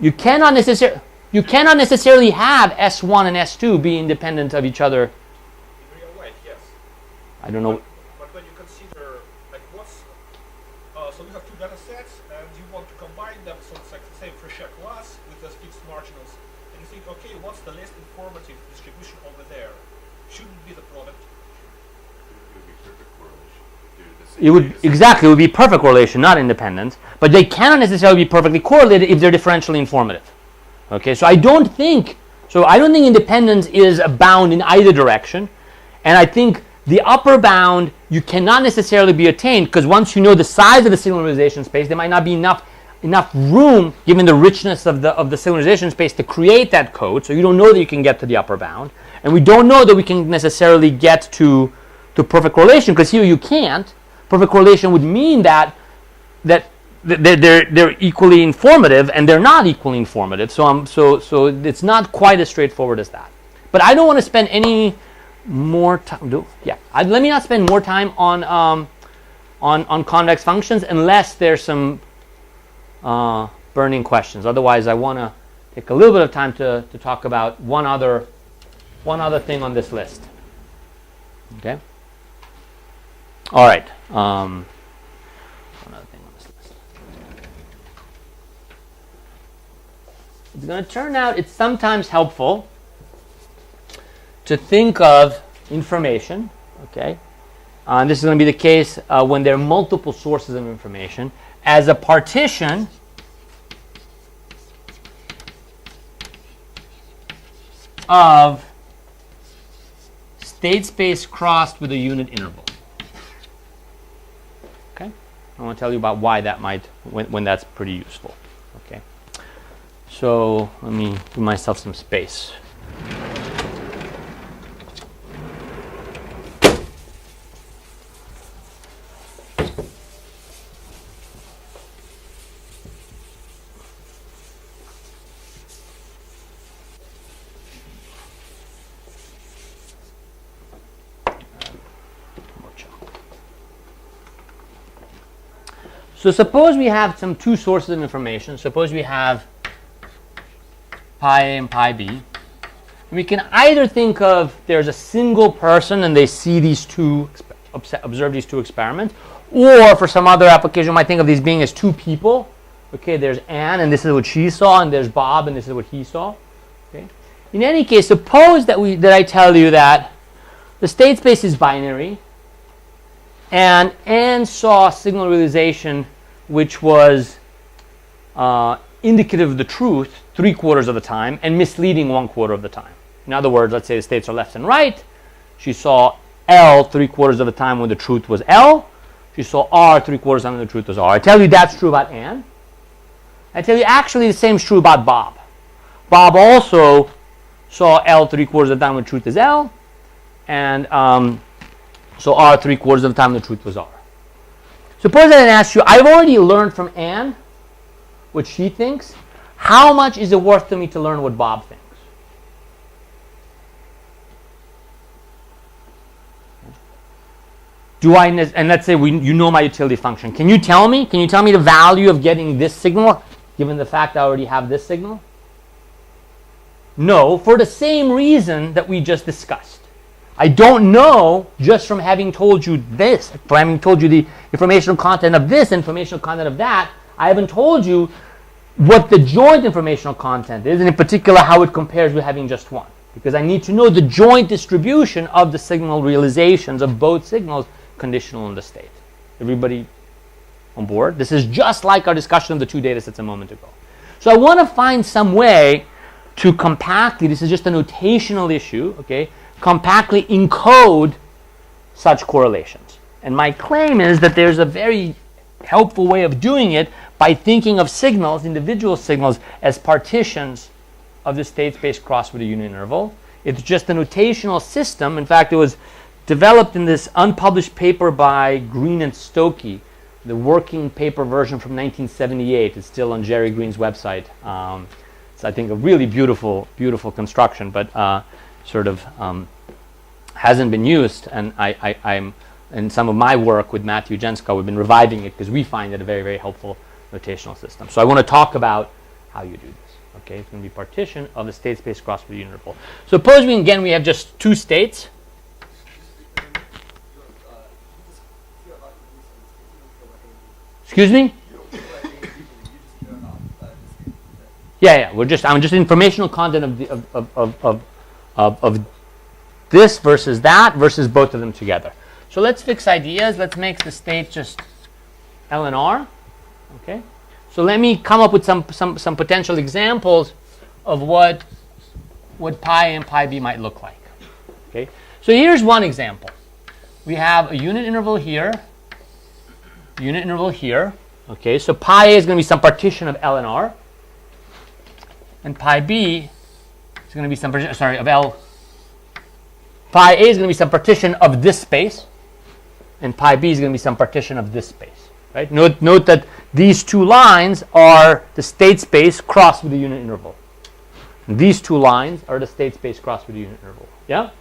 You cannot necessarily have S1 and S2 be independent of each other. I don't know. But when you consider, like, so we have two data sets, and you want to combine them, so it's like the same Frechet class with the fixed marginals, and you think, okay, what's the least informative distribution over there? Shouldn't it be the product? It would be perfect correlation. It would be perfect correlation, not independent. But they cannot necessarily be perfectly correlated if they're differentially informative. Okay, so I don't think independence is a bound in either direction, and I think the upper bound you cannot necessarily be attained because once you know the size of the signalization space, there might not be enough room, given the richness of the signalization space, to create that code. So you don't know that you can get to the upper bound, and we don't know that we can necessarily get to perfect correlation because here you can't. Perfect correlation would mean that they're equally informative, and they're not equally informative. So it's not quite as straightforward as that. But I don't want to spend any more time. Let me not spend more time on on convex functions unless there's some burning questions. Otherwise, I want to take a little bit of time to talk about one other thing on this list. Okay. All right. One other thing on this list. It's going to turn out it's sometimes helpful to think of information. Okay. And this is going to be the case when there are multiple sources of information as a partition of state space crossed with a unit interval. Okay, I want to tell you about why that might, when that's pretty useful. Okay, so let me give myself some space. So suppose we have some two sources of information. Suppose we have pi A and pi B. We can either think of there's a single person and they see these two, observe these two experiments, or for some other application, we might think of these being as two people. Okay, there's Anne and this is what she saw, and there's Bob and this is what he saw. Okay. In any case, suppose that I tell you that the state space is binary, and Anne saw signal realization which was indicative of the truth 3/4 of the time and misleading 1/4 of the time. In other words, let's say the states are left and right. She saw L 3/4 of the time when the truth was L. She saw R 3/4 of the time when the truth was R. I tell you that's true about Anne. I tell you actually the same is true about Bob. Bob also saw L 3/4 of the time when the truth is L, and so R 3/4 of the time when the truth was R. Suppose I then ask you, I've already learned from Anne what she thinks. How much is it worth to me to learn what Bob thinks? And let's say you know my utility function. Can you tell me the value of getting this signal, given the fact I already have this signal? No, for the same reason that we just discussed. I don't know just from having told you this, from having told you the informational content of this, informational content of that. I haven't told you what the joint informational content is, and in particular how it compares with having just one. Because I need to know the joint distribution of the signal realizations of both signals conditional in the state. Everybody on board? This is just like our discussion of the two data sets a moment ago. So I want to find some way to compactly, this is just a notational issue, okay, compactly encode such correlations. And my claim is that there's a very helpful way of doing it by thinking of signals, individual signals, as partitions of the state space crossed with a unit interval. It's just a notational system. In fact, it was developed in this unpublished paper by Green and Stokey, the working paper version from 1978. It's still on Jerry Green's website. It's, I think, a really beautiful, beautiful construction, but hasn't been used, and I'm in some of my work with Matthew Jensko, we've been reviving it because we find it a very, very helpful notational system. So I want to talk about how you do this. Okay, it's going to be partition of the state space crossed with a unit interval. Suppose we have just two states. Excuse me? Yeah. I'm just informational content of this versus that versus both of them together. So let's fix ideas. Let's make the state just L and R. Okay. So let me come up with some potential examples of what pi A and pi B might look like. Okay. So here's one example. We have a unit interval here. Unit interval here. Okay. So pi A is going to be some partition of L and R. And pi B is going to be some partition, of L. Pi A is going to be some partition of this space, and pi B is going to be some partition of this space. Right? Note that these two lines are the state space crossed with a unit interval. And these two lines are the state space crossed with a unit interval. Yeah?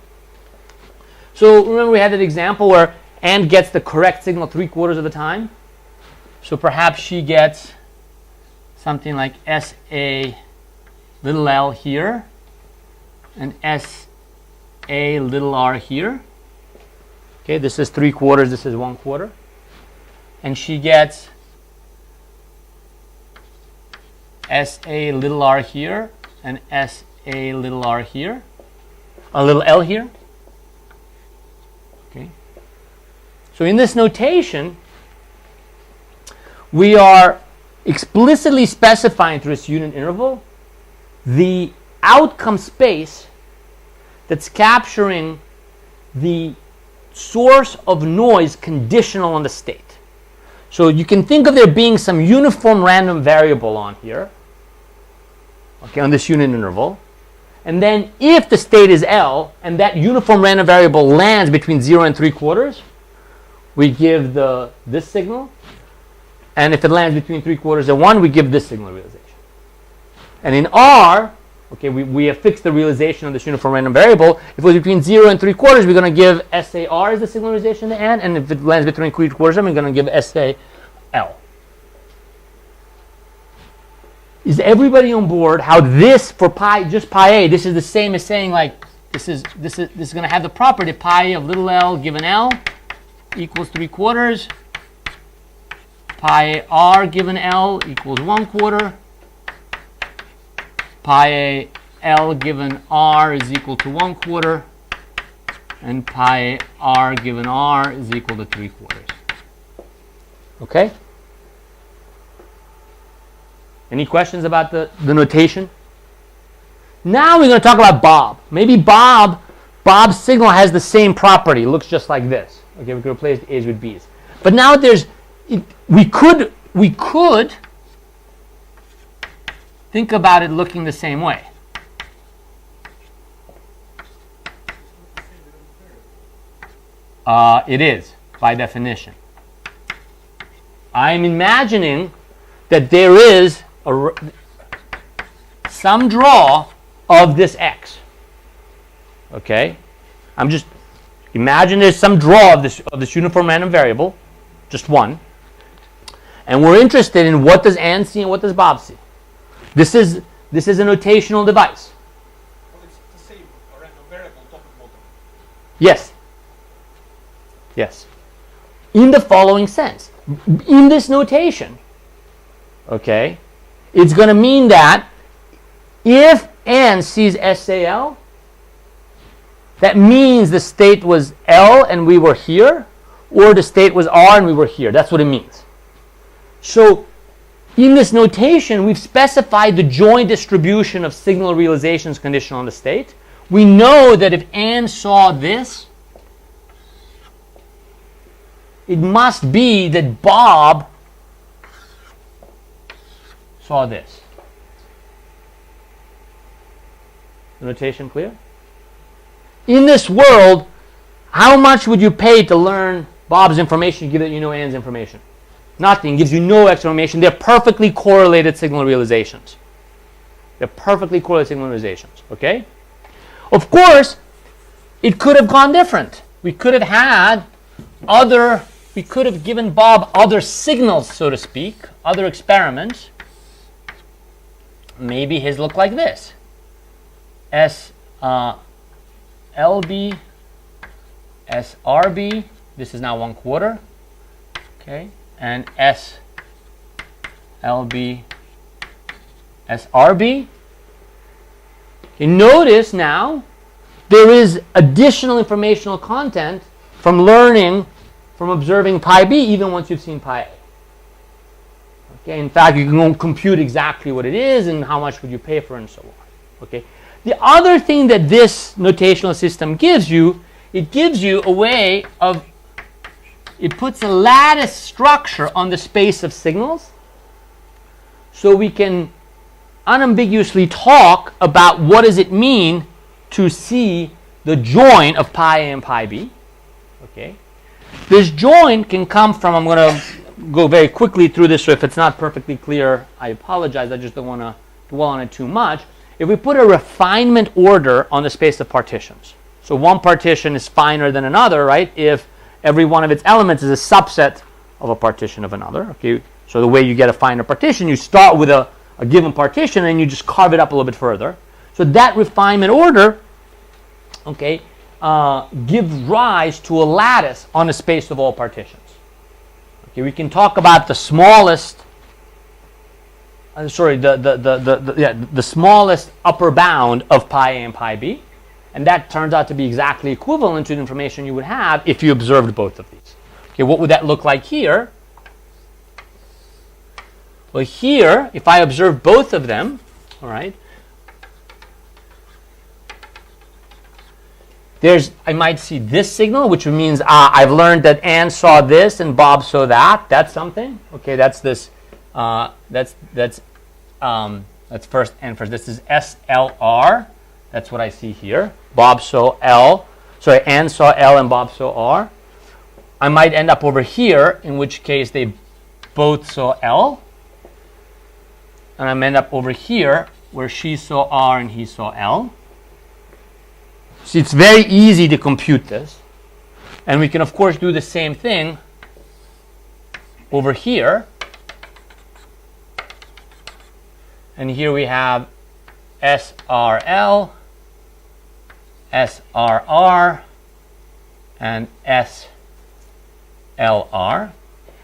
So remember we had that example where and gets the correct signal 3/4 of the time. So perhaps she gets something like SA little l here and SA little r here. Okay, this is 3/4, this is 1/4. And she gets SA little r here and SA little r here, a little l here. Okay. So in this notation, we are explicitly specifying through this unit interval the outcome space that's capturing the source of noise conditional on the state. So you can think of there being some uniform random variable on here, okay, on this unit interval. And then if the state is L and that uniform random variable lands between 0 and 3/4, we give this signal. And if it lands between 3/4 and 1, we give this signal realization. And in R, okay, we have fixed the realization of this uniform random variable. If it was between 0 and 3/4, we're going to give SAR as the signal realization at the end. And if it lands between 3/4, we're going to give SAL. Is everybody on board how this for pi, just pi a, this is the same as saying like this is going to have the property pi of little l given l equals 3/4. Pi r given l equals 1/4. Pi a l given r is equal to 1/4. And pi r given r is equal to 3/4. Okay? Any questions about the notation? Now we're going to talk about Bob. Maybe Bob's signal has the same property. It looks just like this. Okay, we could replace the A's with B's. But now we could think about it looking the same way. It is, by definition. I'm imagining that there is some draw of this x. Okay? I'm just imagine there's some draw of this uniform random variable, just one. And we're interested in what does Ann see and what does Bob see. This is a notational device. Well, it's the same random variable top and bottom. Yes. Yes. In the following sense. In this notation, okay, it's going to mean that if N sees SAL, that means the state was L and we were here, or the state was R and we were here. That's what it means. So in this notation, we've specified the joint distribution of signal realizations conditional on the state. We know that if Ann saw this, it must be that Bob saw this. The notation clear? In this world, how much would you pay to learn Bob's information given that you know Ann's information? Nothing. Gives you no extra information. They're perfectly correlated signal realizations. They're perfectly correlated signal realizations. Okay? Of course, it could have gone different. We could have given Bob other signals, so to speak, other experiments. Maybe his look like this. LB, SRB, this is now 1/4, okay, and SLB, SRB. You notice now there is additional informational content from learning, from observing pi b, even once you've seen pi a. Okay, in fact, you can go compute exactly what it is and how much would you pay for it and so on. Okay. The other thing that this notational system gives you, it gives you a way of, it puts a lattice structure on the space of signals, so we can unambiguously talk about what does it mean to see the joint of pi a and pi b. Okay. This joint can come from, I'm going to go very quickly through this, so if it's not perfectly clear, I apologize. I just don't want to dwell on it too much. If we put a refinement order on the space of partitions, so one partition is finer than another, right? If every one of its elements is a subset of a partition of another. Okay, so the way you get a finer partition, you start with a given partition and you just carve it up a little bit further. So that refinement order, okay, gives rise to a lattice on a space of all partitions. Okay, we can talk about the smallest. The smallest upper bound of pi a and pi b, and that turns out to be exactly equivalent to the information you would have if you observed both of these. Okay, what would that look like here? Well, here, if I observe both of them, all right, I might see this signal, which means I've learned that Anne saw this and Bob saw that. That's something. Okay, that's this. That's first and first. This is SLR. That's what I see here. Bob saw L. Sorry, Anne saw L and Bob saw R. I might end up over here, in which case they both saw L. And I might end up over here, where she saw R and he saw L. See, it's very easy to compute this. And we can, of course, do the same thing over here. And here we have SRL, SRR, and SLR.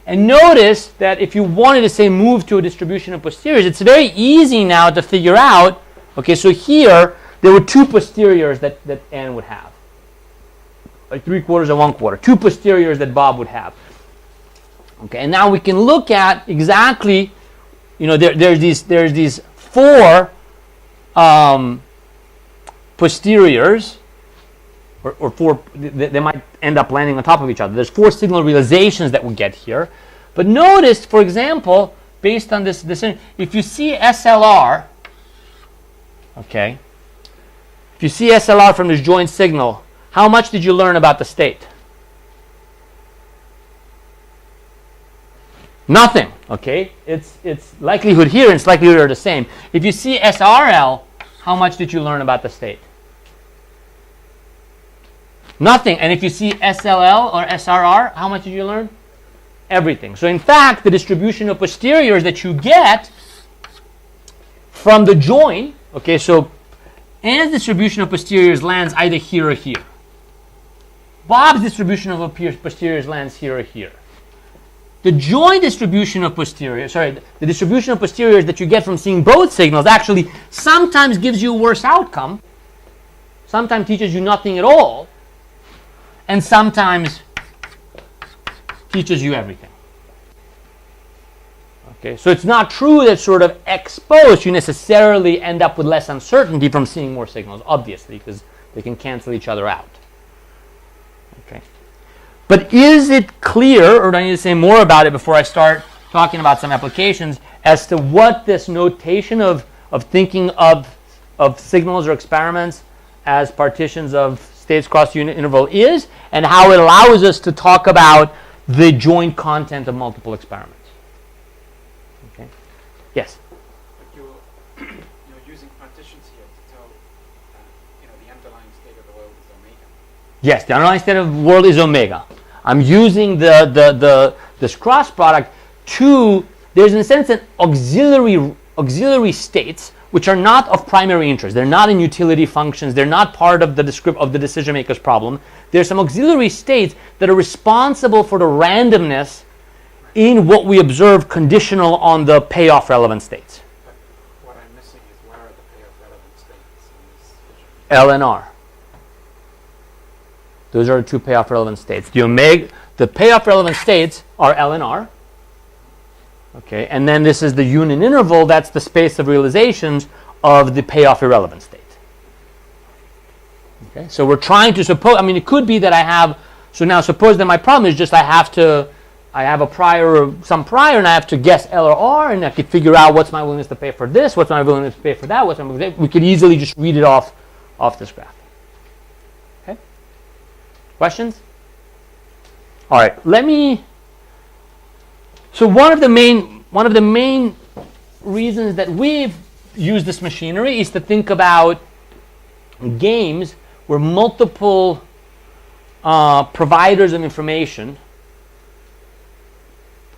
And notice that if you wanted to say move to a distribution of posteriors, it's very easy now to figure out, okay, so here there were two posteriors that Anne would have. Like 3/4 and 1/4. Two posteriors that Bob would have. Okay, and now we can look at exactly, you know, there's these four posteriors, or four, they might end up landing on top of each other. There's four signal realizations that we get here. But notice, for example, based on this, if you see SLR, okay, if you see SLR from this joint signal, how much did you learn about the state? Nothing, okay? It's likelihood here and its likelihood are the same. If you see SRL, how much did you learn about the state? Nothing. And if you see SLL or SRR, how much did you learn? Everything. So in fact, the distribution of posteriors that you get from the join, okay, so Anne's distribution of posteriors lands either here or here. Bob's distribution of posteriors lands here or here. The joint distribution of posteriors, the distribution of posteriors that you get from seeing both signals actually sometimes gives you a worse outcome, sometimes teaches you nothing at all, and sometimes teaches you everything. Okay, so it's not true that sort of ex post you necessarily end up with less uncertainty from seeing more signals, obviously, because they can cancel each other out. Okay. But is it clear, or do I need to say more about it before I start talking about some applications, as to what this notation of thinking of signals or experiments as partitions of states cross unit interval is, and how it allows us to talk about the joint content of multiple experiments? Okay. Yes? But you're using partitions here to tell the underlying state of the world is omega. Yes, the underlying state of the world is omega. I'm using this cross product to, there's in a sense an auxiliary states which are not of primary interest. They're not in utility functions. They're not part of the decision maker's problem. There's some auxiliary states that are responsible for the randomness in what we observe conditional on the payoff relevant states. But what I'm missing is where are the payoff relevant states in this vision? L and R. Those are the two payoff relevant states. The payoff relevant states are L and R. Okay, and then this is the unit interval. That's the space of realizations of the payoff irrelevant state. Okay, so we're trying to suppose. I mean, it could be that I have. So now, suppose that my problem is just I have a prior, some prior, and I have to guess L or R, and I could figure out what's my willingness to pay for this, what's my willingness to pay for that, we could easily just read it off this graph. Okay. Questions? All right. So one of the main reasons that we've used this machinery is to think about games where multiple providers of information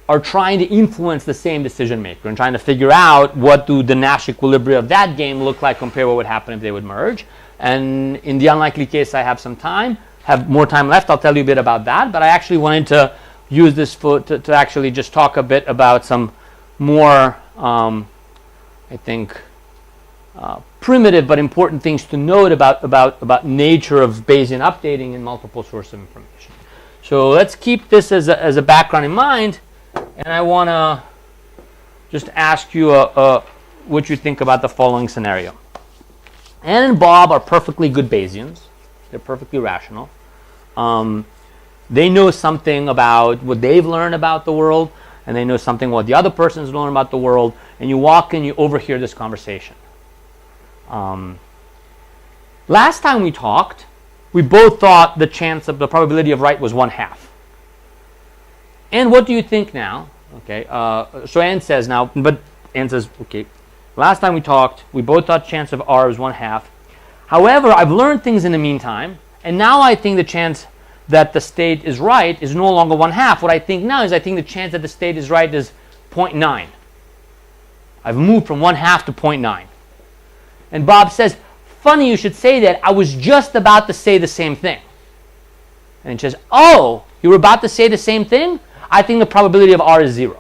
are trying to influence the same decision maker and trying to figure out what do the Nash equilibria of that game look like compared to what would happen if they would merge. And in the unlikely case I have more time left, I'll tell you a bit about that. But I actually wanted to use this to actually just talk a bit about some more, I think, primitive but important things to note about nature of Bayesian updating in multiple sources of information. So let's keep this as a background in mind. And I want to just ask you what you think about the following scenario. Ann and Bob are perfectly good Bayesians. They're perfectly rational. They know something about what they've learned about the world, and they know something what the other person's learned about the world, and you walk and you overhear this conversation. Last time we talked, we both thought the probability of right was 1/2. And what do you think now? Okay, so Ann says now, but Ann says, okay, last time we talked, we both thought chance of R was 1/2. However, I've learned things in the meantime, and now I think the chance that the state is right is no longer 1/2. What I think now is I think the chance that the state is right is 0.9. I've moved from 1/2 to 0.9. And Bob says, funny you should say that. I was just about to say the same thing. And he says, oh, you were about to say the same thing? I think the probability of R is 0.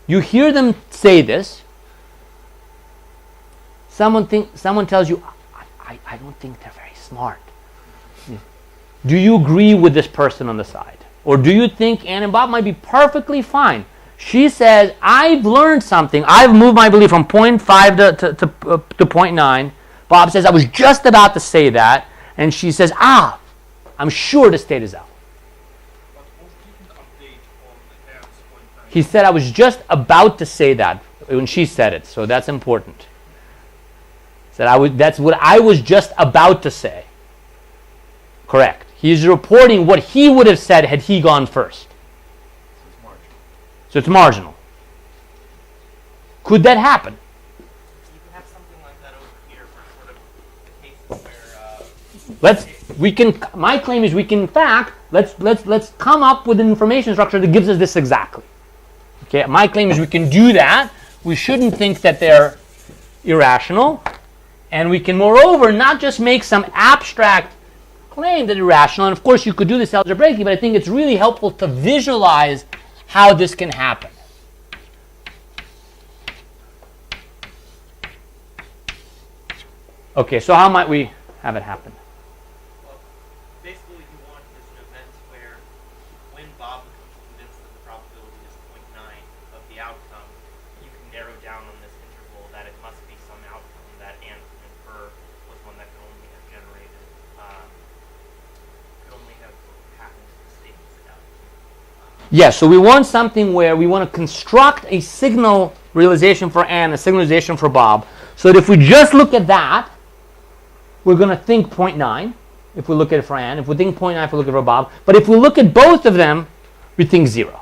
You hear them say this. Someone tells you, I don't think they're very smart. Do you agree with this person on the side? Or do you think Ann and Bob might be perfectly fine? She says, I've learned something. I've moved my belief from 0.5 to 0.9. Bob says, I was just about to say that. And she says, I'm sure the state is out. But Bob didn't update on Ann's point 9. He said, I was just about to say that when she said it. So that's important. That's what I was just about to say. Correct. He's reporting what he would have said had he gone first. So it's marginal. Could that happen? You can have something like that over here for sort of the cases where My claim is we can, in fact, let's come up with an information structure that gives us this exactly. Okay, my claim is we can do that. We shouldn't think that they're irrational. And we can, moreover, not just make some abstract claim that they're irrational. And of course, you could do this algebraically, but I think it's really helpful to visualize how this can happen. Okay, so how might we have it happen? Well, basically what you want is an event where when Bob becomes convinced that the probability is 0.9 of the outcome, you can narrow down on this interval that it must be some outcome that Ann can infer was one that could only have generated, could only have happened to the statements it out. Yes, so we want something where we want to construct a signal realization for Ann, a signal realization for Bob, so that if we just look at that, we're going to think 0.9 if we look at it for Ann. If we think 0.9 if we look at it for Bob. But if we look at both of them, we think 0.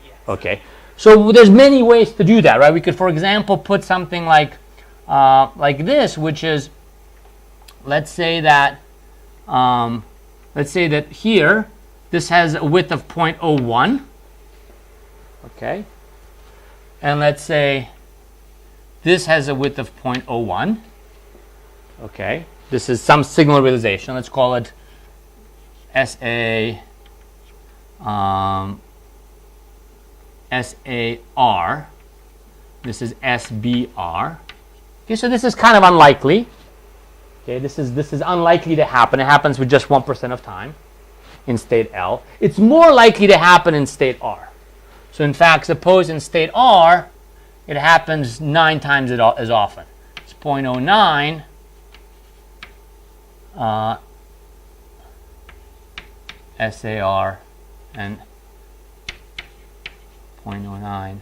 Yes. Okay. So there's many ways to do that, right? We could, for example, put something like this, which is, let's say that here, this has a width of 0.01. Okay. And let's say this has a width of 0.01. Okay. This is some signal realization. Let's call it SAR. This is SBR. Okay, so this is kind of unlikely. Okay, this is unlikely to happen. It happens with just 1% of time in state L. It's more likely to happen in state R. So in fact, suppose in state R, it happens 9 times as often. It's 0.09 SAR and 0.09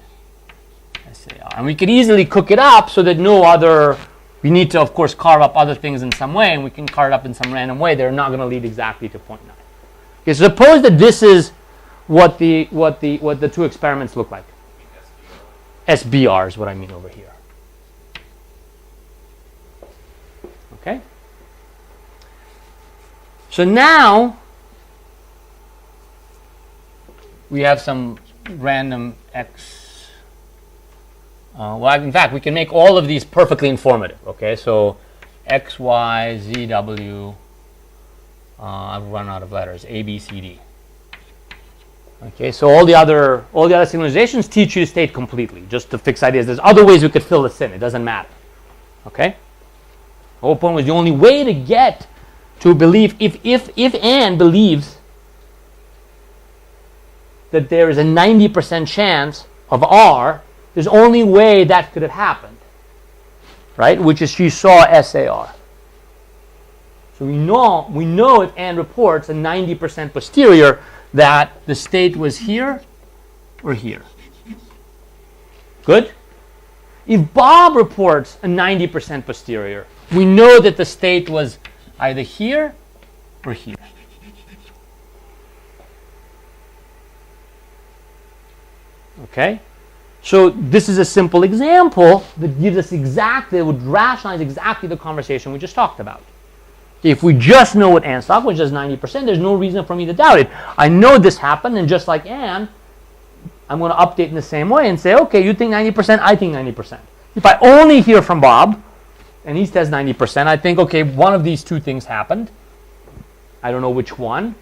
SAR. And we could easily cook it up so that we need to, of course, carve up other things in some way, and we can carve it up in some random way. They're not going to lead exactly to 0.9. Okay, so suppose that this is what the two experiments look like. SBR is what I mean over here. So now we have some random x. Well, in fact, we can make all of these perfectly informative. Okay, so x, y, z, w. I've run out of letters. A, B, C, D. Okay, so all the other signalizations teach you to state completely, just to fix ideas. There's other ways we could fill this in. It doesn't matter. Okay. The whole point was the only way to get to believe if Anne believes that there is a 90% chance of R, there's only way that could have happened, right? Which is she saw SAR. So we know if Anne reports a 90% posterior that the state was here or here. Good? If Bob reports a 90% posterior, we know that the state was either here or here. Okay? So this is a simple example that gives us that would rationalize exactly the conversation we just talked about. If we just know what Anne's thought, which is 90%, there's no reason for me to doubt it. I know this happened, and just like Anne, I'm going to update in the same way and say, okay, you think 90%, I think 90%. If I only hear from Bob, and he says 90%, I think, okay, one of these two things happened. I don't know which one,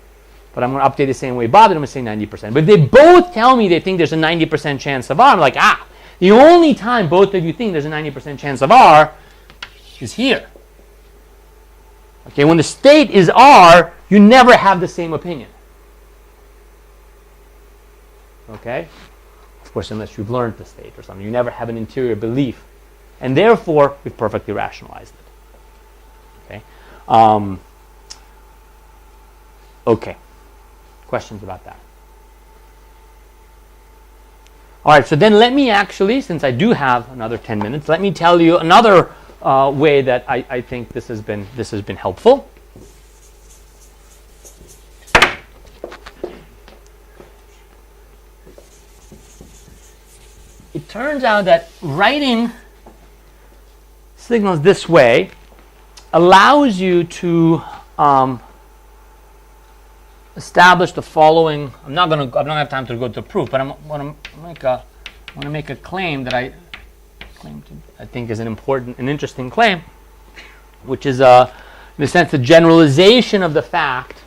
but I'm going to update the same way Bob, and I'm going to say 90%. But if they both tell me they think there's a 90% chance of R, I'm like, the only time both of you think there's a 90% chance of R is here. Okay, when the state is R, you never have the same opinion. Okay? Of course, unless you've learned the state or something. You never have an interior belief. And therefore, we've perfectly rationalized it. Okay? Okay. Questions about that? All right, so then let me actually, since I do have another 10 minutes, let me tell you another way that I think this has been helpful. It turns out that writing signals this way allows you to establish the following. I'm not going to have time to go to proof, but I'm going to make a claim that I think is an interesting claim, which is in a sense the generalization of the fact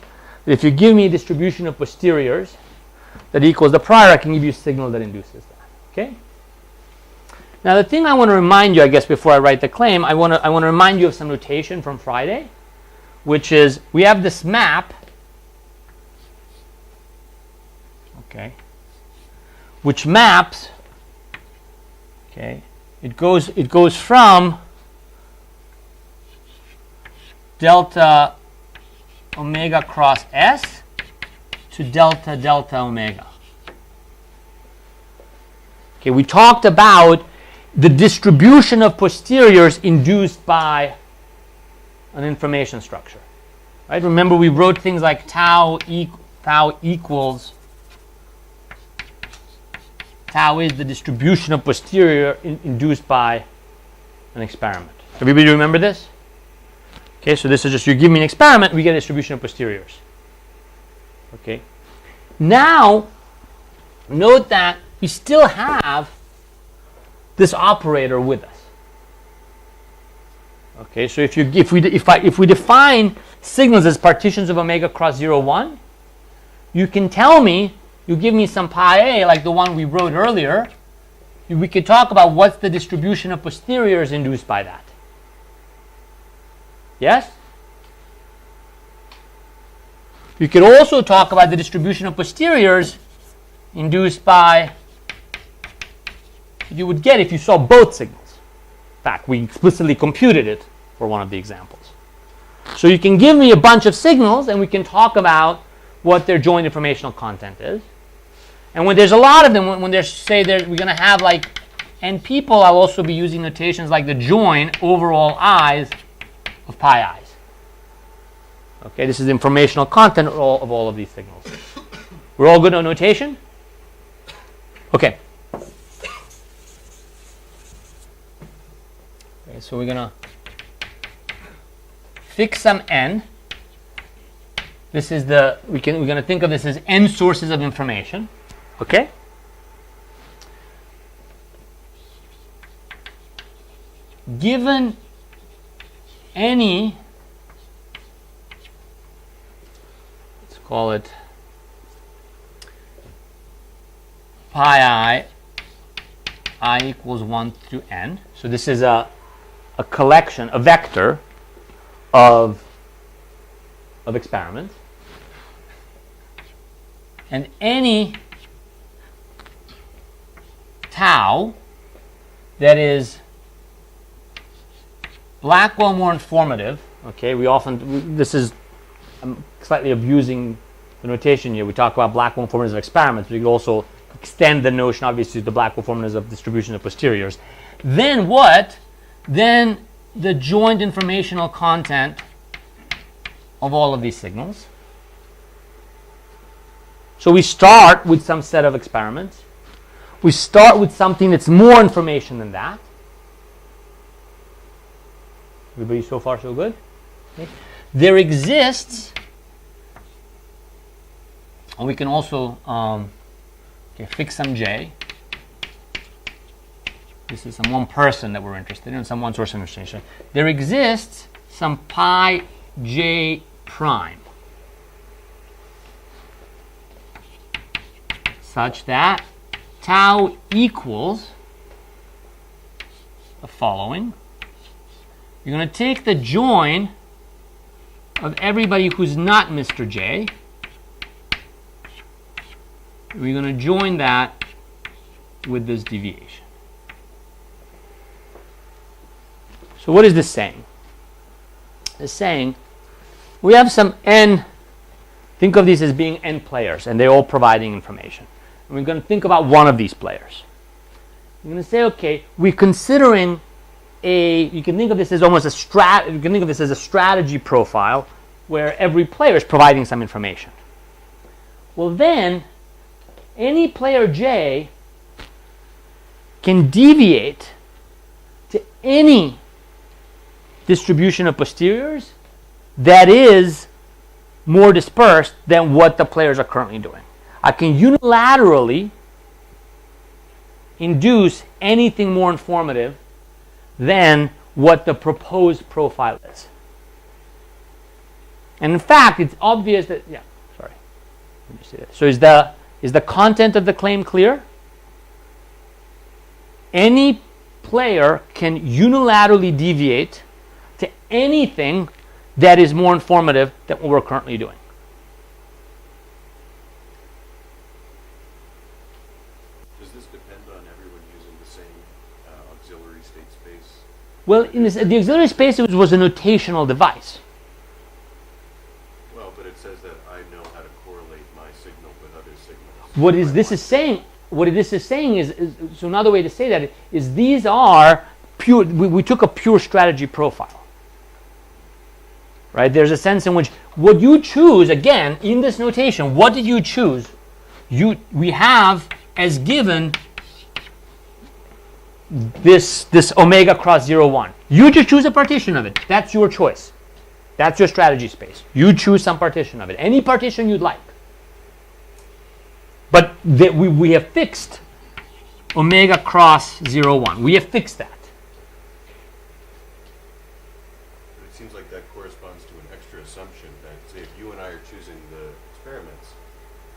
that if you give me a distribution of posteriors that equals the prior, I can give you a signal that induces that. Okay. Now the thing I want to remind you, I guess, before I write the claim, I want to remind you of some notation from Friday, which is we have this map, okay, which maps, okay, it goes from delta omega cross S to delta delta omega. Okay, we talked about the distribution of posteriors induced by an information structure. Right? Remember, we wrote things like tau equals, tau is the distribution of posterior induced by an experiment. Everybody remember this? Okay, so this is just, you give me an experiment, we get a distribution of posteriors. Okay. Now, note that we still have this operator with us. Okay, so if we define signals as partitions of omega cross 0, 1, you can tell me, you give me some pi a like the one we wrote earlier, we could talk about what's the distribution of posteriors induced by that. Yes? You could also talk about the distribution of posteriors induced by you would get if you saw both signals. In fact, we explicitly computed it for one of the examples. So you can give me a bunch of signals and we can talk about what their joint informational content is. And when there's a lot of them, when there's, say, we're going to have like n people, I'll also be using notations like the join overall i's of pi i's. Okay, this is informational content of all of these signals. We're all good on notation? Okay. Okay, so we're going to fix some n. This is the, we're going to think of this as n sources of information. Okay? Given any, let's call it pi I equals 1 through n. So this is a collection, a vector of experiments. And any tau that is Blackwell more informative, okay, this is, I'm slightly abusing the notation here. We talk about Blackwell informatives of experiments, but you could also extend the notion, obviously, to the Blackwell informatives of distribution of posteriors. Then what? Then the joint informational content of all of these signals. So we start with some set of experiments. We start with something that's more information than that. Everybody so far so good? Okay. There exists, and we can also fix some j. This is some one person that we're interested in, some one source of information. There exists some pi j prime such that tau equals the following. You're going to take the join of everybody who's not Mr. J. We're going to join that with this deviation. So what is this saying? It's saying we have some n, think of these as being n players, and they're all providing information. And we're going to think about one of these players. We're going to say, okay, we're considering you can think of this as almost you can think of this as a strategy profile where every player is providing some information. Well, then any player J can deviate to any distribution of posteriors that is more dispersed than what the players are currently doing. I can unilaterally induce anything more informative than what the proposed profile is. And in fact, it's obvious that, let me see that. So is the content of the claim clear? Any player can unilaterally deviate to anything that is more informative than what we're currently doing. Does this depend on everyone using the same auxiliary state space? Well, the auxiliary space was a notational device. Well, but it says that I know how to correlate my signal with other signals. What this is saying is so another way to say that is these are pure, we took a pure strategy profile. Right? There's a sense in which what you choose, again, in this notation, what did you choose? We have as given this omega cross 0, 1. You just choose a partition of it. That's your choice. That's your strategy space. You choose some partition of it. Any partition you'd like. But we have fixed omega cross 0, 1. We have fixed that. It seems like that corresponds to an extra assumption that, say, if you and I are choosing the experiments,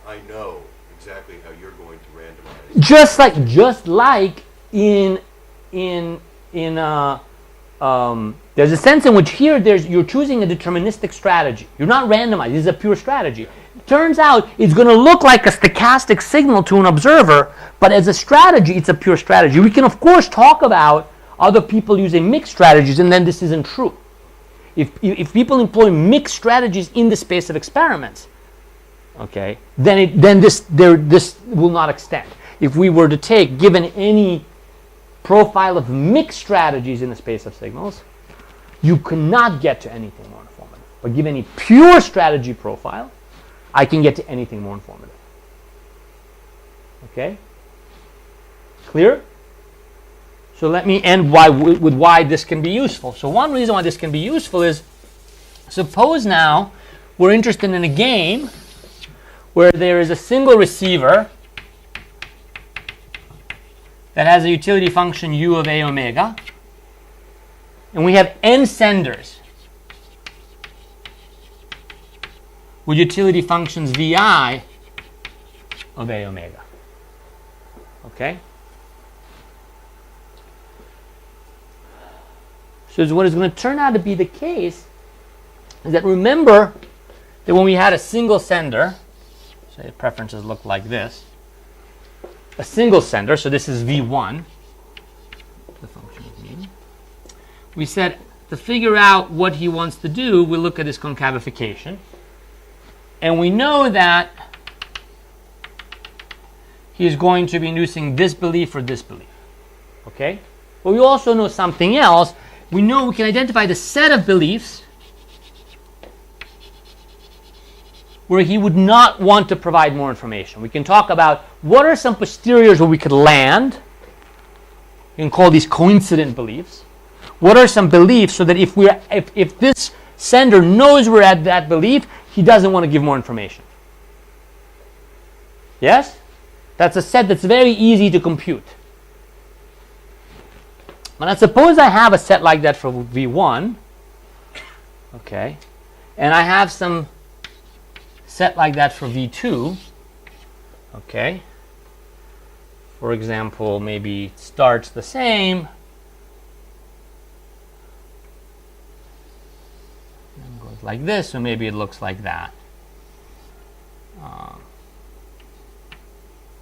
I know exactly how you're going to randomize. Just like there's a sense in which here you're choosing a deterministic strategy. You're not randomized. This is a pure strategy. Turns out it's going to look like a stochastic signal to an observer, but as a strategy, it's a pure strategy. We can, of course, talk about other people using mixed strategies, and then this isn't true. If people employ mixed strategies in the space of experiments, okay, then this will not extend. If we were to take, given any profile of mixed strategies in the space of signals, you cannot get to anything more informative. But given any pure strategy profile, I can get to anything more informative. Okay? Clear? So let me end with why this can be useful. So one reason why this can be useful is, suppose now we're interested in a game where there is a single receiver that has a utility function u of a omega, and we have n senders with utility functions vi of a omega. Okay? So what is going to turn out to be the case is that, remember that when we had a single sender, say preferences look like this, a single sender, so this is v1, the function of v, we said to figure out what he wants to do, we look at his concavification, and we know that he is going to be inducing this belief or this belief. Okay? But we also know something else. We know we can identify the set of beliefs where he would not want to provide more information. We can talk about what are some posteriors where we could land. You can call these coincident beliefs. What are some beliefs so that if this sender knows we're at that belief, he doesn't want to give more information. Yes? That's a set that's very easy to compute. But let's suppose I have a set like that for V1. Okay. And I have some set like that for V2. Okay. For example, maybe it starts the same. And goes like this, or maybe it looks like that.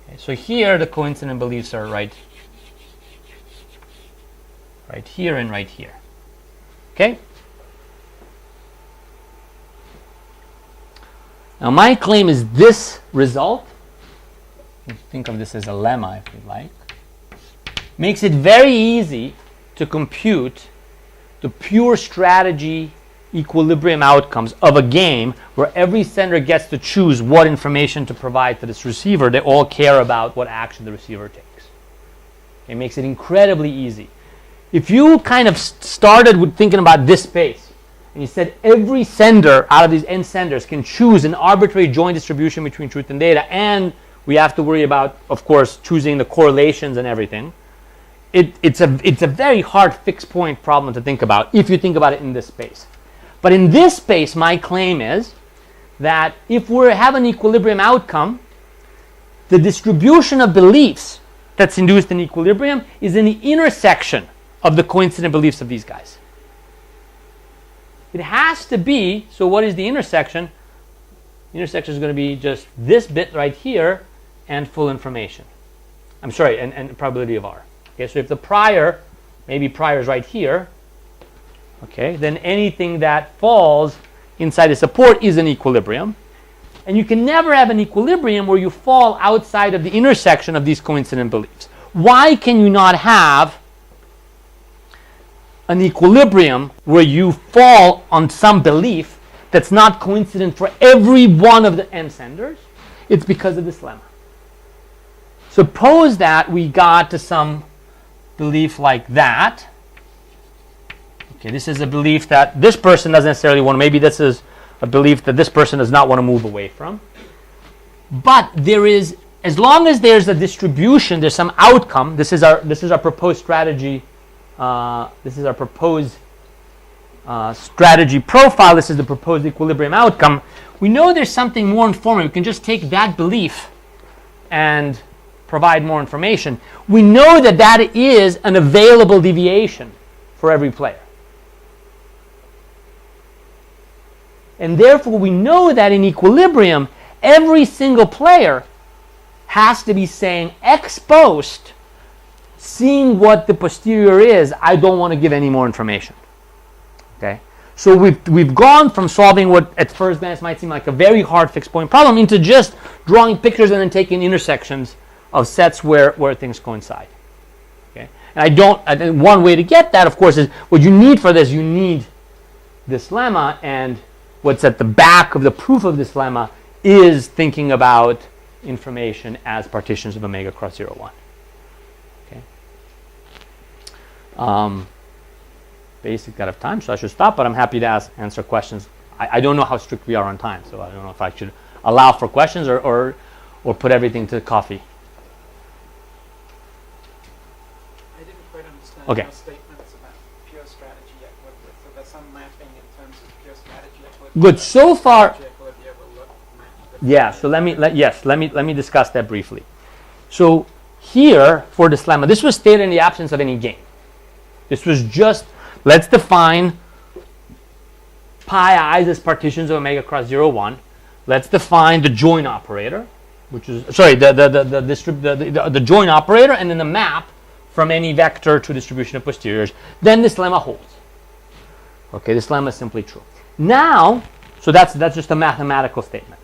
Okay, so here the coincident beliefs are right here and right here. Okay? Now my claim is this result, think of this as a lemma if you'd like, makes it very easy to compute the pure strategy equilibrium outcomes of a game where every sender gets to choose what information to provide to this receiver. They all care about what action the receiver takes. It makes it incredibly easy. If you kind of started with thinking about this space, and you said every sender out of these n senders can choose an arbitrary joint distribution between truth and data, and we have to worry about, of course, choosing the correlations and everything, it's a very hard fixed point problem to think about if you think about it in this space. But in this space, my claim is that if we have an equilibrium outcome, the distribution of beliefs that's induced in equilibrium is in the intersection of the coincident beliefs of these guys. It has to be, so what is the intersection? The intersection is going to be just this bit right here and full information. I'm sorry, and probability of R. Okay, so if the prior, maybe prior is right here, okay, then anything that falls inside the support is an equilibrium. And you can never have an equilibrium where you fall outside of the intersection of these coincident beliefs. Why can you not have an equilibrium where you fall on some belief that's not coincident for every one of the n senders? It's because of this lemma. Suppose that we got to some belief like that. Okay, this is a belief that this person doesn't necessarily want to, maybe this is a belief that this person does not want to move away from. But there is, as long as there's a distribution, there's some outcome. This is our proposed strategy. This is our proposed strategy profile. This is the proposed equilibrium outcome. We know there's something more informative. We can just take that belief and provide more information. We know that that is an available deviation for every player. And therefore, we know that in equilibrium, every single player has to be saying ex post, seeing what the posterior is, I don't want to give any more information. Okay? So we've gone from solving what at first glance might seem like a very hard fixed point problem into just drawing pictures and then taking intersections of sets where things coincide. Okay? And one way to get that, of course, is what you need for this, you need this lemma, and what's at the back of the proof of this lemma is thinking about information as partitions of omega cross 0, 1. Okay. Basically out of time, so I should stop, but I'm happy to answer questions I don't know how strict we are on time, so I don't know if I should allow for questions or put everything to coffee. I didn't quite understand Okay. your statements about pure strategy equilibria. So there's some mapping in terms of pure strategy equilibria. Good. So far, Strategy equilibria will look map yeah. So let me discuss that briefly. So here for this lemma, this was stated in the absence of any game. This was just, let's define pi i's as partitions of omega cross 0, 1. Let's define the join operator, which is, sorry, the join operator, and then the map from any vector to distribution of posteriors. Then this lemma holds. Okay, this lemma is simply true. Now, so that's just a mathematical statement.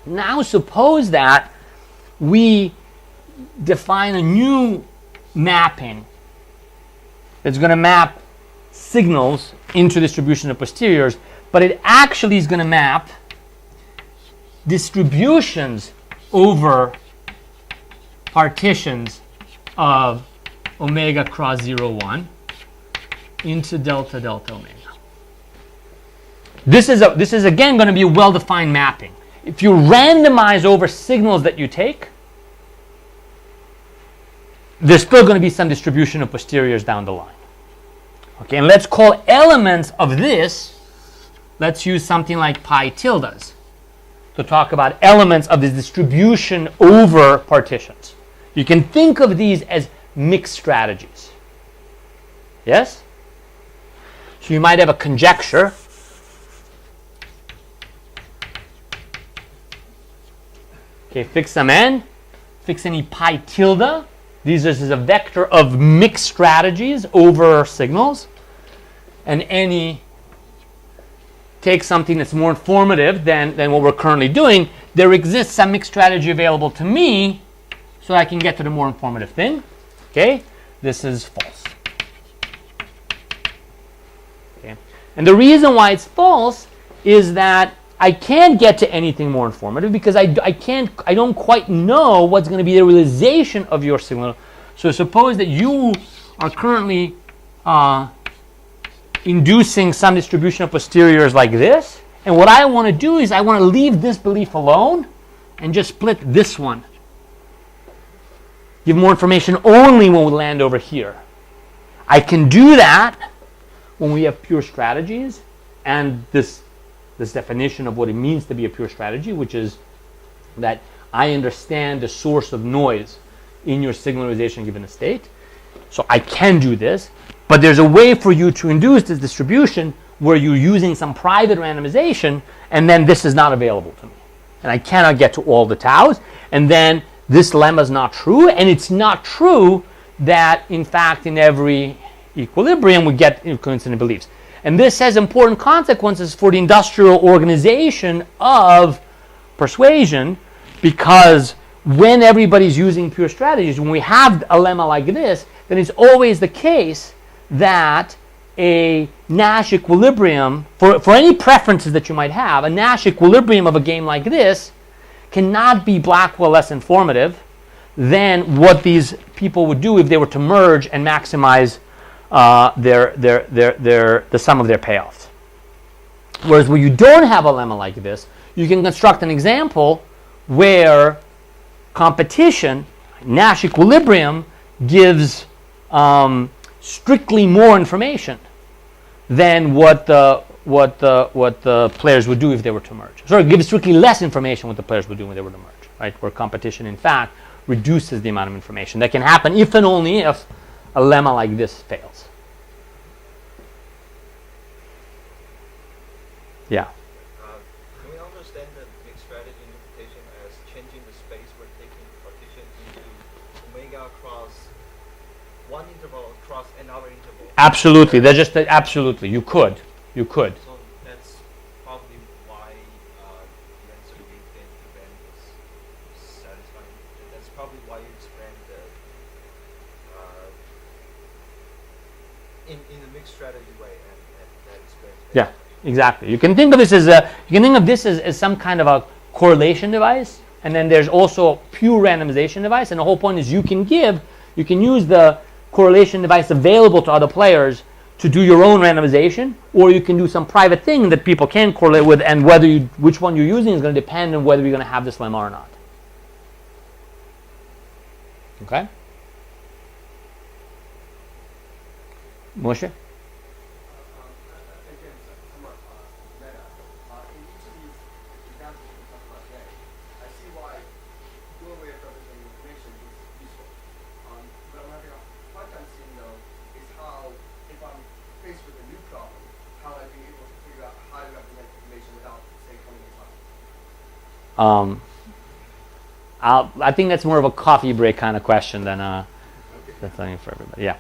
Now suppose that we define a new mapping that's going to map signals into distribution of posteriors, but it actually is going to map distributions over partitions of omega cross 0, 1 into delta delta omega. This is again going to be a well-defined mapping. If you randomize over signals that you take, there's still going to be some distribution of posteriors down the line. Okay, and let's call elements of this, let's use something like pi tildes to talk about elements of this distribution over partitions. You can think of these as mixed strategies. Yes? So you might have a conjecture. Okay, fix some n, fix any pi tilde. These is a vector of mixed strategies over signals. And any, take something that's more informative than what we're currently doing. There exists some mixed strategy available to me so I can get to the more informative thing. Okay, this is false. Okay, and the reason why it's false is that I can't get to anything more informative because I don't quite know what's going to be the realization of your signal. So suppose that you are currently inducing some distribution of posteriors like this, and what I want to do is I want to leave this belief alone and just split this one. Give more information only when we land over here. I can do that when we have pure strategies and this definition of what it means to be a pure strategy, which is that I understand the source of noise in your signalization given a state. So I can do this, but there's a way for you to induce this distribution where you're using some private randomization, and then this is not available to me. And I cannot get to all the taus, and then this lemma is not true, and it's not true that, in fact, in every equilibrium we get coincident beliefs. And this has important consequences for the industrial organization of persuasion, because when everybody's using pure strategies, when we have a lemma like this, then it's always the case that a Nash equilibrium, for any preferences that you might have, a Nash equilibrium of a game like this cannot be Blackwell less informative than what these people would do if they were to merge and maximize the sum of their payoffs. Whereas when you don't have a lemma like this, you can construct an example where competition, Nash equilibrium, gives strictly more information than what the players would do if they were to merge. Sorry, gives strictly less information what the players would do when they were to merge, right? Where competition, in fact, reduces the amount of information. That can happen if and only if a lemma like this fails. Yeah. Can we understand the mixed strategy interpretation as changing the space we're taking partition into omega across one interval across another interval? Absolutely. They're just absolutely. You could. So that's probably why the answer you gave to Ben was satisfying. That's probably why you explained the in the mixed strategy way, and that explains. Yeah. Exactly. You can think of this as some kind of a correlation device, and then there's also a pure randomization device. And the whole point is you can use the correlation device available to other players to do your own randomization, or you can do some private thing that people can correlate with, and which one you're using is going to depend on whether you're going to have this lemma or not. Okay? Moshe? I think that's more of a coffee break kind of question than that's something for everybody. Yeah.